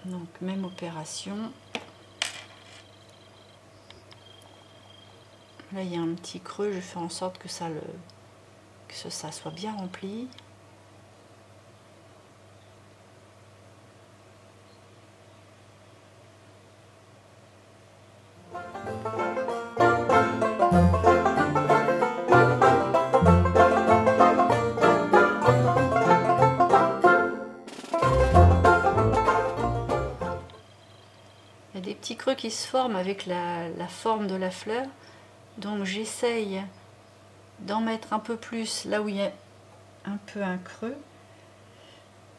Donc, même opération. Là, il y a un petit creux. Je fais en sorte que ça soit bien rempli. Il y a des petits creux qui se forment avec la forme de la fleur. Donc j'essaye d'en mettre un peu plus là où il y a un peu un creux.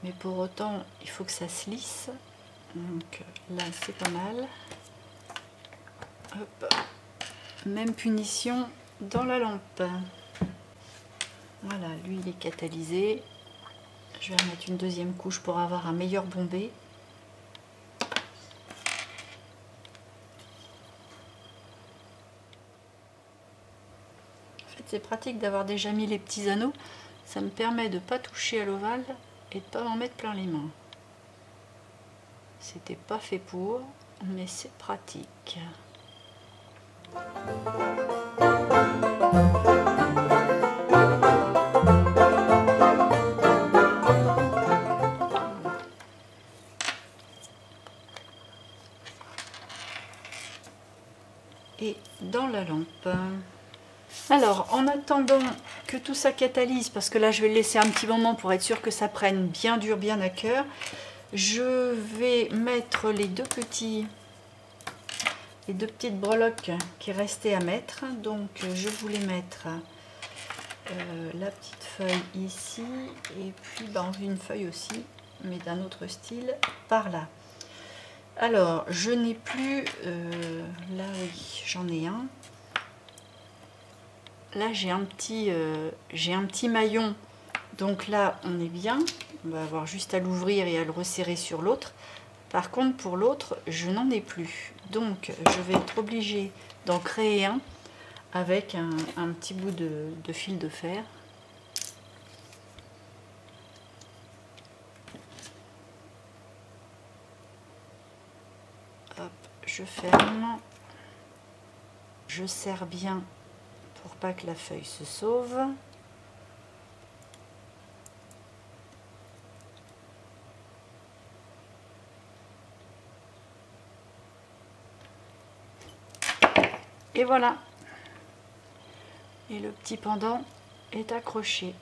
mais pour autant il faut que ça se lisse. Donc là c'est pas mal. Hop. Même punition dans la lampe. Voilà, lui il est catalysé. Je vais remettre une deuxième couche pour avoir un meilleur bombé. En fait, c'est pratique d'avoir déjà mis les petits anneaux. Ça me permet de ne pas toucher à l'ovale et de ne pas m'en mettre plein les mains. C'était pas fait pour, mais c'est pratique. Et dans la lampe. Alors, en attendant que tout ça catalyse, parce que là je vais le laisser un petit moment pour être sûr que ça prenne bien dur, bien à cœur, je vais mettre les deux petites breloques qui restaient à mettre. Donc je voulais mettre la petite feuille ici, et puis une feuille aussi, mais d'un autre style, par là. Alors, je n'ai plus... là, oui, j'en ai un. Là, j'ai un petit maillon. Donc là, on est bien. On va avoir juste à l'ouvrir et à le resserrer sur l'autre. Par contre, pour l'autre, je n'en ai plus. Donc, je vais être obligée d'en créer un avec un petit bout de fil de fer. Hop, je ferme. Je serre bien pour pas que la feuille se sauve. Et voilà. Et le petit pendant est accroché.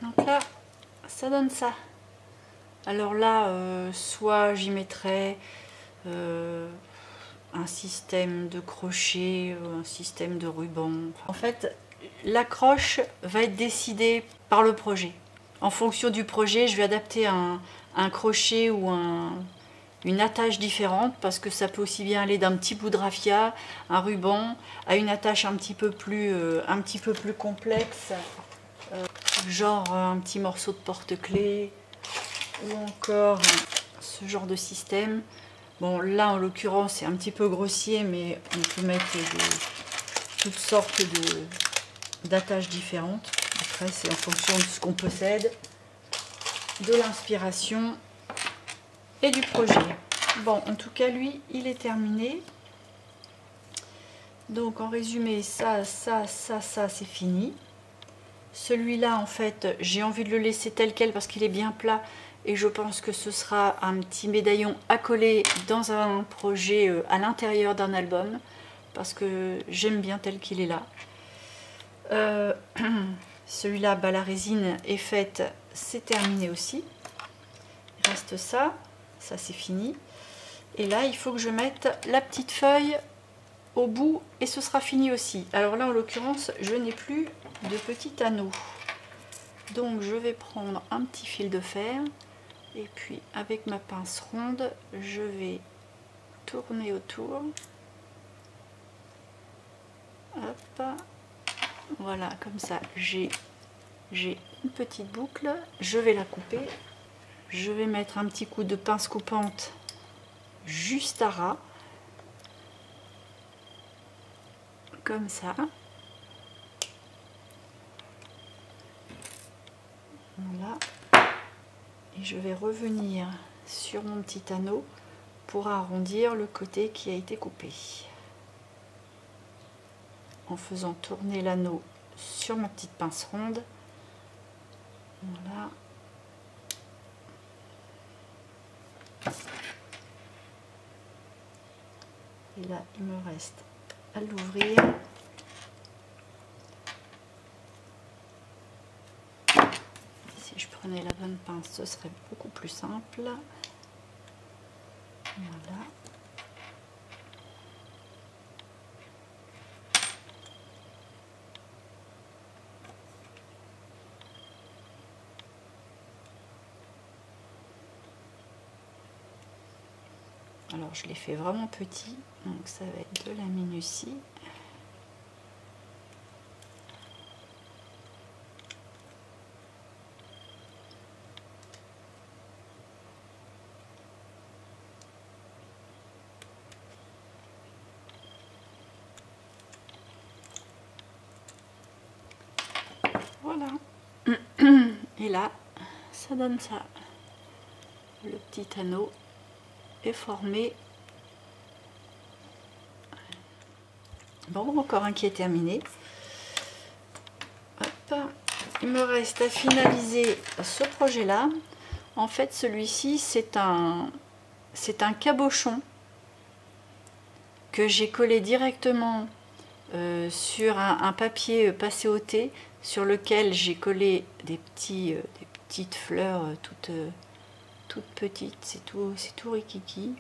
Donc là, ça donne ça. Alors là, soit j'y mettrai un système de crochet, un système de ruban. En fait, l'accroche va être décidée par le projet. En fonction du projet, je vais adapter un crochet ou une attache différente, parce que ça peut aussi bien aller d'un petit bout de raffia, un ruban, à une attache un petit peu plus complexe, genre un petit morceau de porte-clés, ou encore ce genre de système. Bon, là en l'occurrence c'est un petit peu grossier, mais on peut mettre toutes sortes d'attaches différentes. Après, c'est en fonction de ce qu'on possède, de l'inspiration et du projet. Bon, en tout cas, lui, il est terminé. Donc, en résumé, ça, c'est fini. Celui-là, en fait, j'ai envie de le laisser tel quel parce qu'il est bien plat. Et je pense que ce sera un petit médaillon à coller dans un projet à l'intérieur d'un album. Parce que j'aime bien tel qu'il est là. Celui-là, la résine est faite, c'est terminé aussi. Il reste ça, ça c'est fini. Et là, il faut que je mette la petite feuille au bout et ce sera fini aussi. Alors là, en l'occurrence, je n'ai plus de petit anneau. Donc, je vais prendre un petit fil de fer et puis avec ma pince ronde, je vais tourner autour. Hop. Voilà, comme ça, j'ai une petite boucle. Je vais la couper. Je vais mettre un petit coup de pince coupante juste à ras. Comme ça. Voilà. Et je vais revenir sur mon petit anneau pour arrondir le côté qui a été coupé. En faisant tourner l'anneau sur ma petite pince ronde. Voilà. Et là, il me reste à l'ouvrir. Si je prenais la bonne pince, ce serait beaucoup plus simple. Voilà. Alors je l'ai fait vraiment petit, donc ça va être de la minutie. Voilà. Et là, ça donne ça. Le petit anneau est formé. Bon, encore un qui est terminé. Hop. Il me reste à finaliser ce projet-là. En fait, celui-ci, c'est un cabochon que j'ai collé directement sur un papier passé au thé, sur lequel j'ai collé des petites fleurs toutes petites. C'est tout rikiki.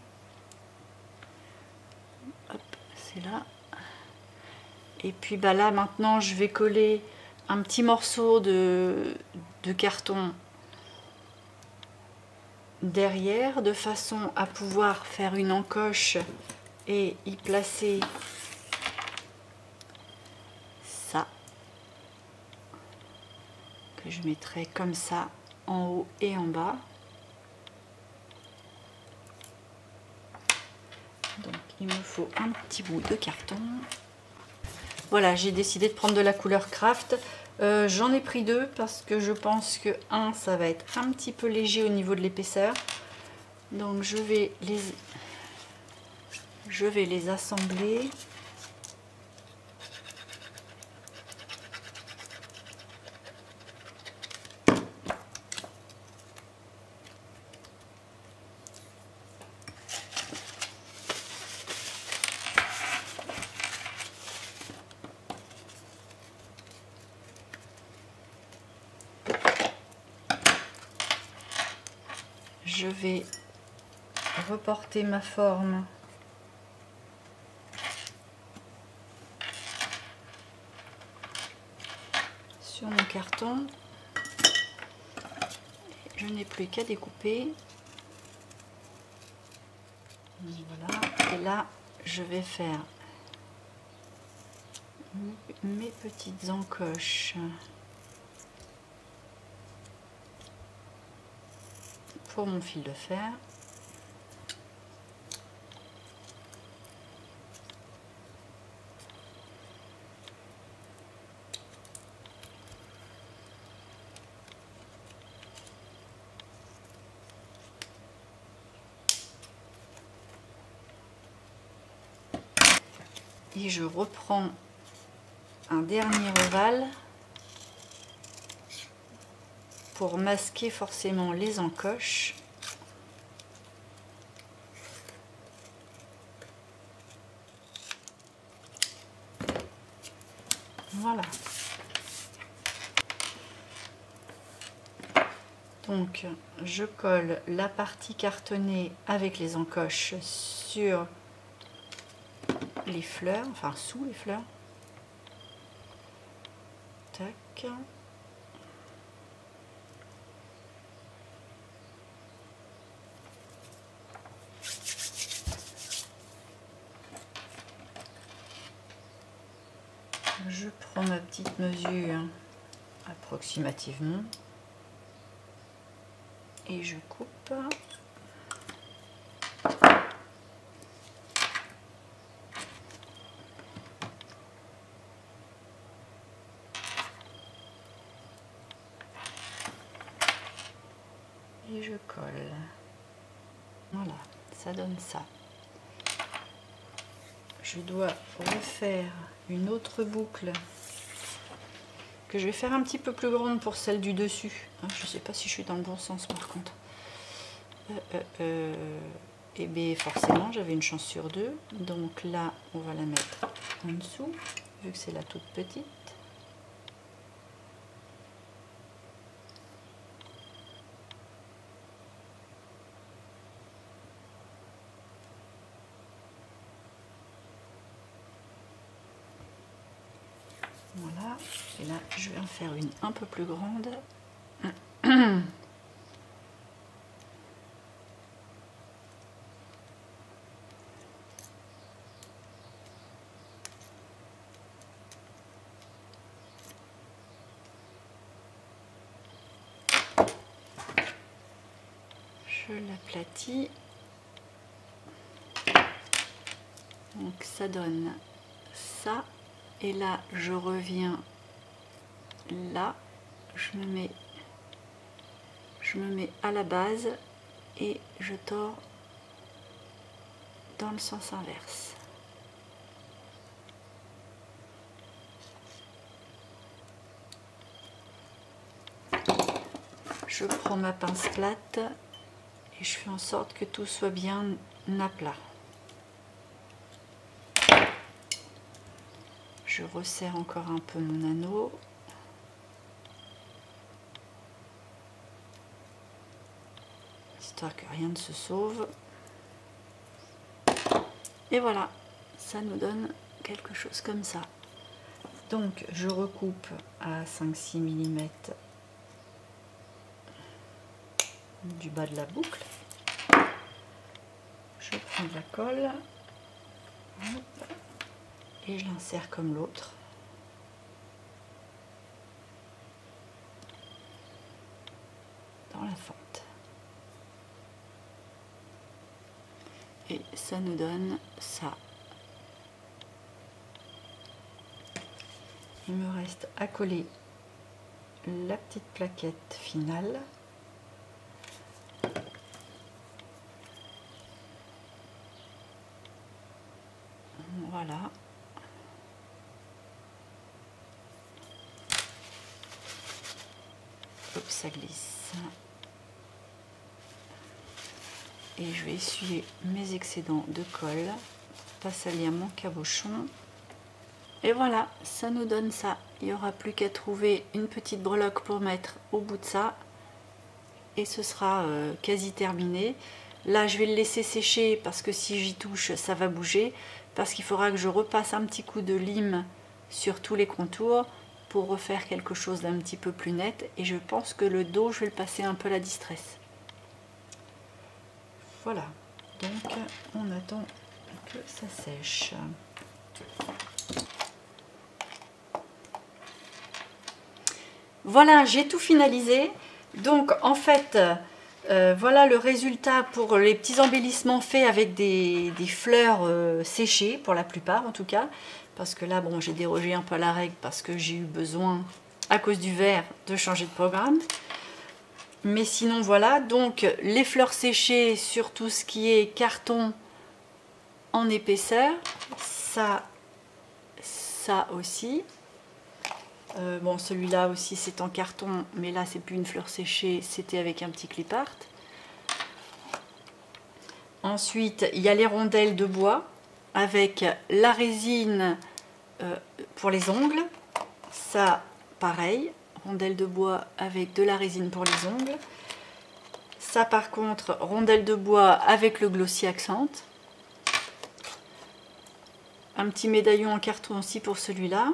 Hop, c'est là. Et puis bah là maintenant je vais coller un petit morceau de carton derrière, de façon à pouvoir faire une encoche et y placer ça, que je mettrai comme ça en haut et en bas. Donc il me faut un petit bout de carton. Voilà, j'ai décidé de prendre de la couleur craft. J'en ai pris deux parce que je pense que ça va être un petit peu léger au niveau de l'épaisseur. Donc je vais les assembler. Je vais reporter ma forme sur mon carton. Je n'ai plus qu'à découper. Voilà. Et là, je vais faire mes petites encoches pour mon fil de fer. Et je reprends un dernier ovale pour masquer forcément les encoches. Voilà. Donc je colle la partie cartonnée avec les encoches sur les fleurs, enfin sous les fleurs. Tac. Je prends ma petite mesure approximativement et je coupe. Et je colle. Voilà, ça donne ça. Je dois refaire une autre boucle que je vais faire un petit peu plus grande pour celle du dessus. Je ne sais pas si je suis dans le bon sens par contre. Et bien forcément j'avais une chance sur deux. Donc là on va la mettre en dessous vu que c'est la toute petite. Voilà, et là je vais en faire une un peu plus grande. Je l'aplatis. Donc ça donne ça. Et là, je reviens là. Je me mets à la base et je tords dans le sens inverse. Je prends ma pince plate et je fais en sorte que tout soit bien à plat. Je resserre encore un peu mon anneau. Histoire que rien ne se sauve. Et voilà, ça nous donne quelque chose comme ça. Donc je recoupe à 5-6 mm du bas de la boucle. Je prends de la colle et je l'insère comme l'autre. Dans la fente. Et ça nous donne ça. Il me reste à coller la petite plaquette finale. Voilà. Hop, ça glisse. Et je vais essuyer mes excédents de colle, pas salir mon cabochon. Et voilà, ça nous donne ça. Il n'y aura plus qu'à trouver une petite breloque pour mettre au bout de ça. Et ce sera quasi terminé. Là, je vais le laisser sécher parce que si j'y touche, ça va bouger. Parce qu'il faudra que je repasse un petit coup de lime sur tous les contours pour refaire quelque chose d'un petit peu plus net. Et je pense que le dos, je vais le passer un peu à la distress. Voilà, donc on attend que ça sèche. Voilà, j'ai tout finalisé. Donc en fait, voilà le résultat pour les petits embellissements faits avec des fleurs séchées, pour la plupart en tout cas. Parce que là, bon, j'ai dérogé un peu à la règle parce que j'ai eu besoin, à cause du verre, de changer de programme. Mais sinon voilà, donc les fleurs séchées sur tout ce qui est carton en épaisseur, ça aussi. Bon, celui-là aussi c'est en carton, mais là c'est plus une fleur séchée, c'était avec un petit clip art. Ensuite, il y a les rondelles de bois avec la résine pour les ongles. Ça, pareil. Rondelle de bois avec de la résine pour les ongles. Ça par contre, rondelle de bois avec le Glossy Accent. Un petit médaillon en carton aussi pour celui-là.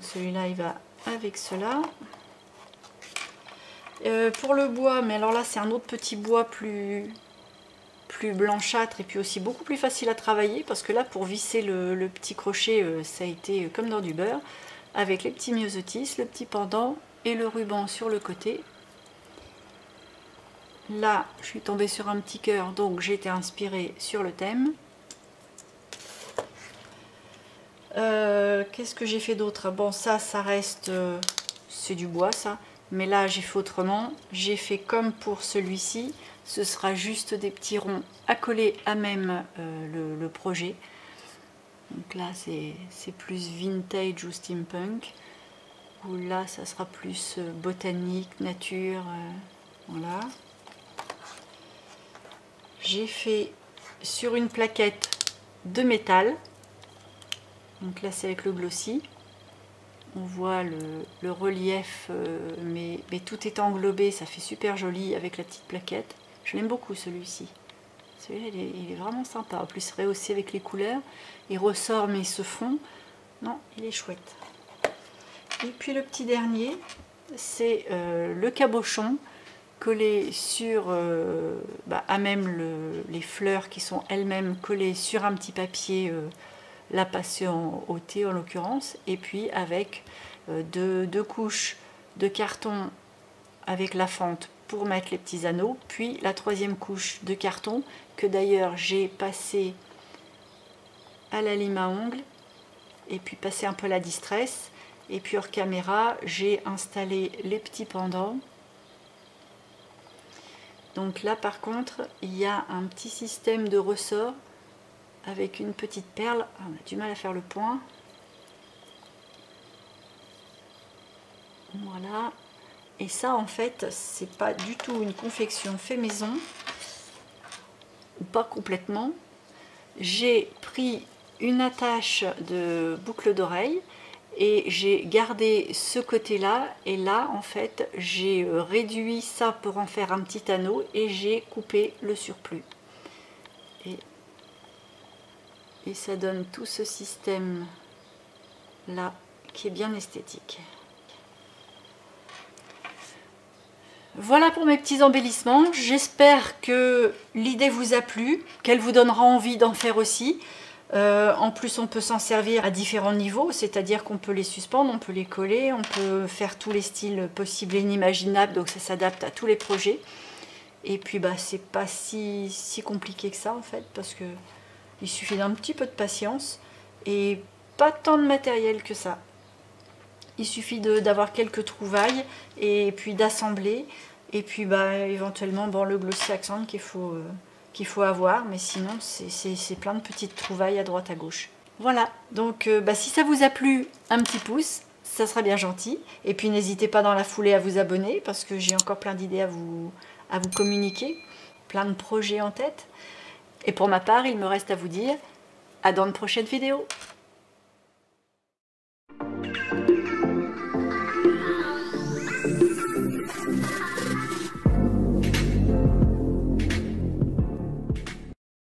Celui-là il va avec cela. Pour le bois, mais alors là c'est un autre petit bois plus blanchâtre et puis aussi beaucoup plus facile à travailler parce que là pour visser le petit crochet ça a été comme dans du beurre avec les petits myosotis, le petit pendant et le ruban sur le côté. Là je suis tombée sur un petit cœur, donc j'ai été inspirée sur le thème. Qu'est-ce que j'ai fait d'autre? Bon, ça reste c'est du bois ça, mais là j'ai fait autrement. J'ai fait comme pour celui-ci, ce sera juste des petits ronds à coller à même le projet. Donc là c'est plus vintage ou steampunk, ou là ça sera plus botanique, nature, voilà. J'ai fait sur une plaquette de métal, donc là c'est avec le glossy, on voit le relief, mais tout est englobé, ça fait super joli avec la petite plaquette. Je l'aime beaucoup celui-ci. Celui-là il est vraiment sympa, en plus rehaussé avec les couleurs, il ressort mais il se fond. Non, il est chouette. Et puis le petit dernier, c'est le cabochon collé sur, à même les fleurs qui sont elles-mêmes collées sur un petit papier, la passée au thé en l'occurrence, et puis avec deux couches de carton avec la fente pour mettre les petits anneaux, puis la troisième couche de carton que d'ailleurs j'ai passé à la lime à ongles et puis passé un peu la distress, et puis hors caméra j'ai installé les petits pendants. Donc là par contre il y a un petit système de ressort avec une petite perle. Ah, on a du mal à faire le point. Voilà. Et ça en fait c'est pas du tout une confection fait maison, ou pas complètement. J'ai pris une attache de boucle d'oreille et j'ai gardé ce côté là, et là en fait j'ai réduit ça pour en faire un petit anneau et j'ai coupé le surplus et ça donne tout ce système là qui est bien esthétique. Voilà pour mes petits embellissements. J'espère que l'idée vous a plu, qu'elle vous donnera envie d'en faire aussi. En plus, on peut s'en servir à différents niveaux, c'est-à-dire qu'on peut les suspendre, on peut les coller, on peut faire tous les styles possibles et inimaginables, donc ça s'adapte à tous les projets. Et puis, bah, c'est pas si compliqué que ça en fait, parce que il suffit d'un petit peu de patience et pas tant de matériel que ça. Il suffit d'avoir quelques trouvailles et puis d'assembler, et puis bah, éventuellement bon, le glossy accent qu'il faut avoir, mais sinon c'est plein de petites trouvailles à droite à gauche. Voilà, donc bah, si ça vous a plu, un petit pouce, ça sera bien gentil, et puis n'hésitez pas dans la foulée à vous abonner parce que j'ai encore plein d'idées à vous communiquer, plein de projets en tête. Et pour ma part, il me reste à vous dire à dans de prochaines vidéos.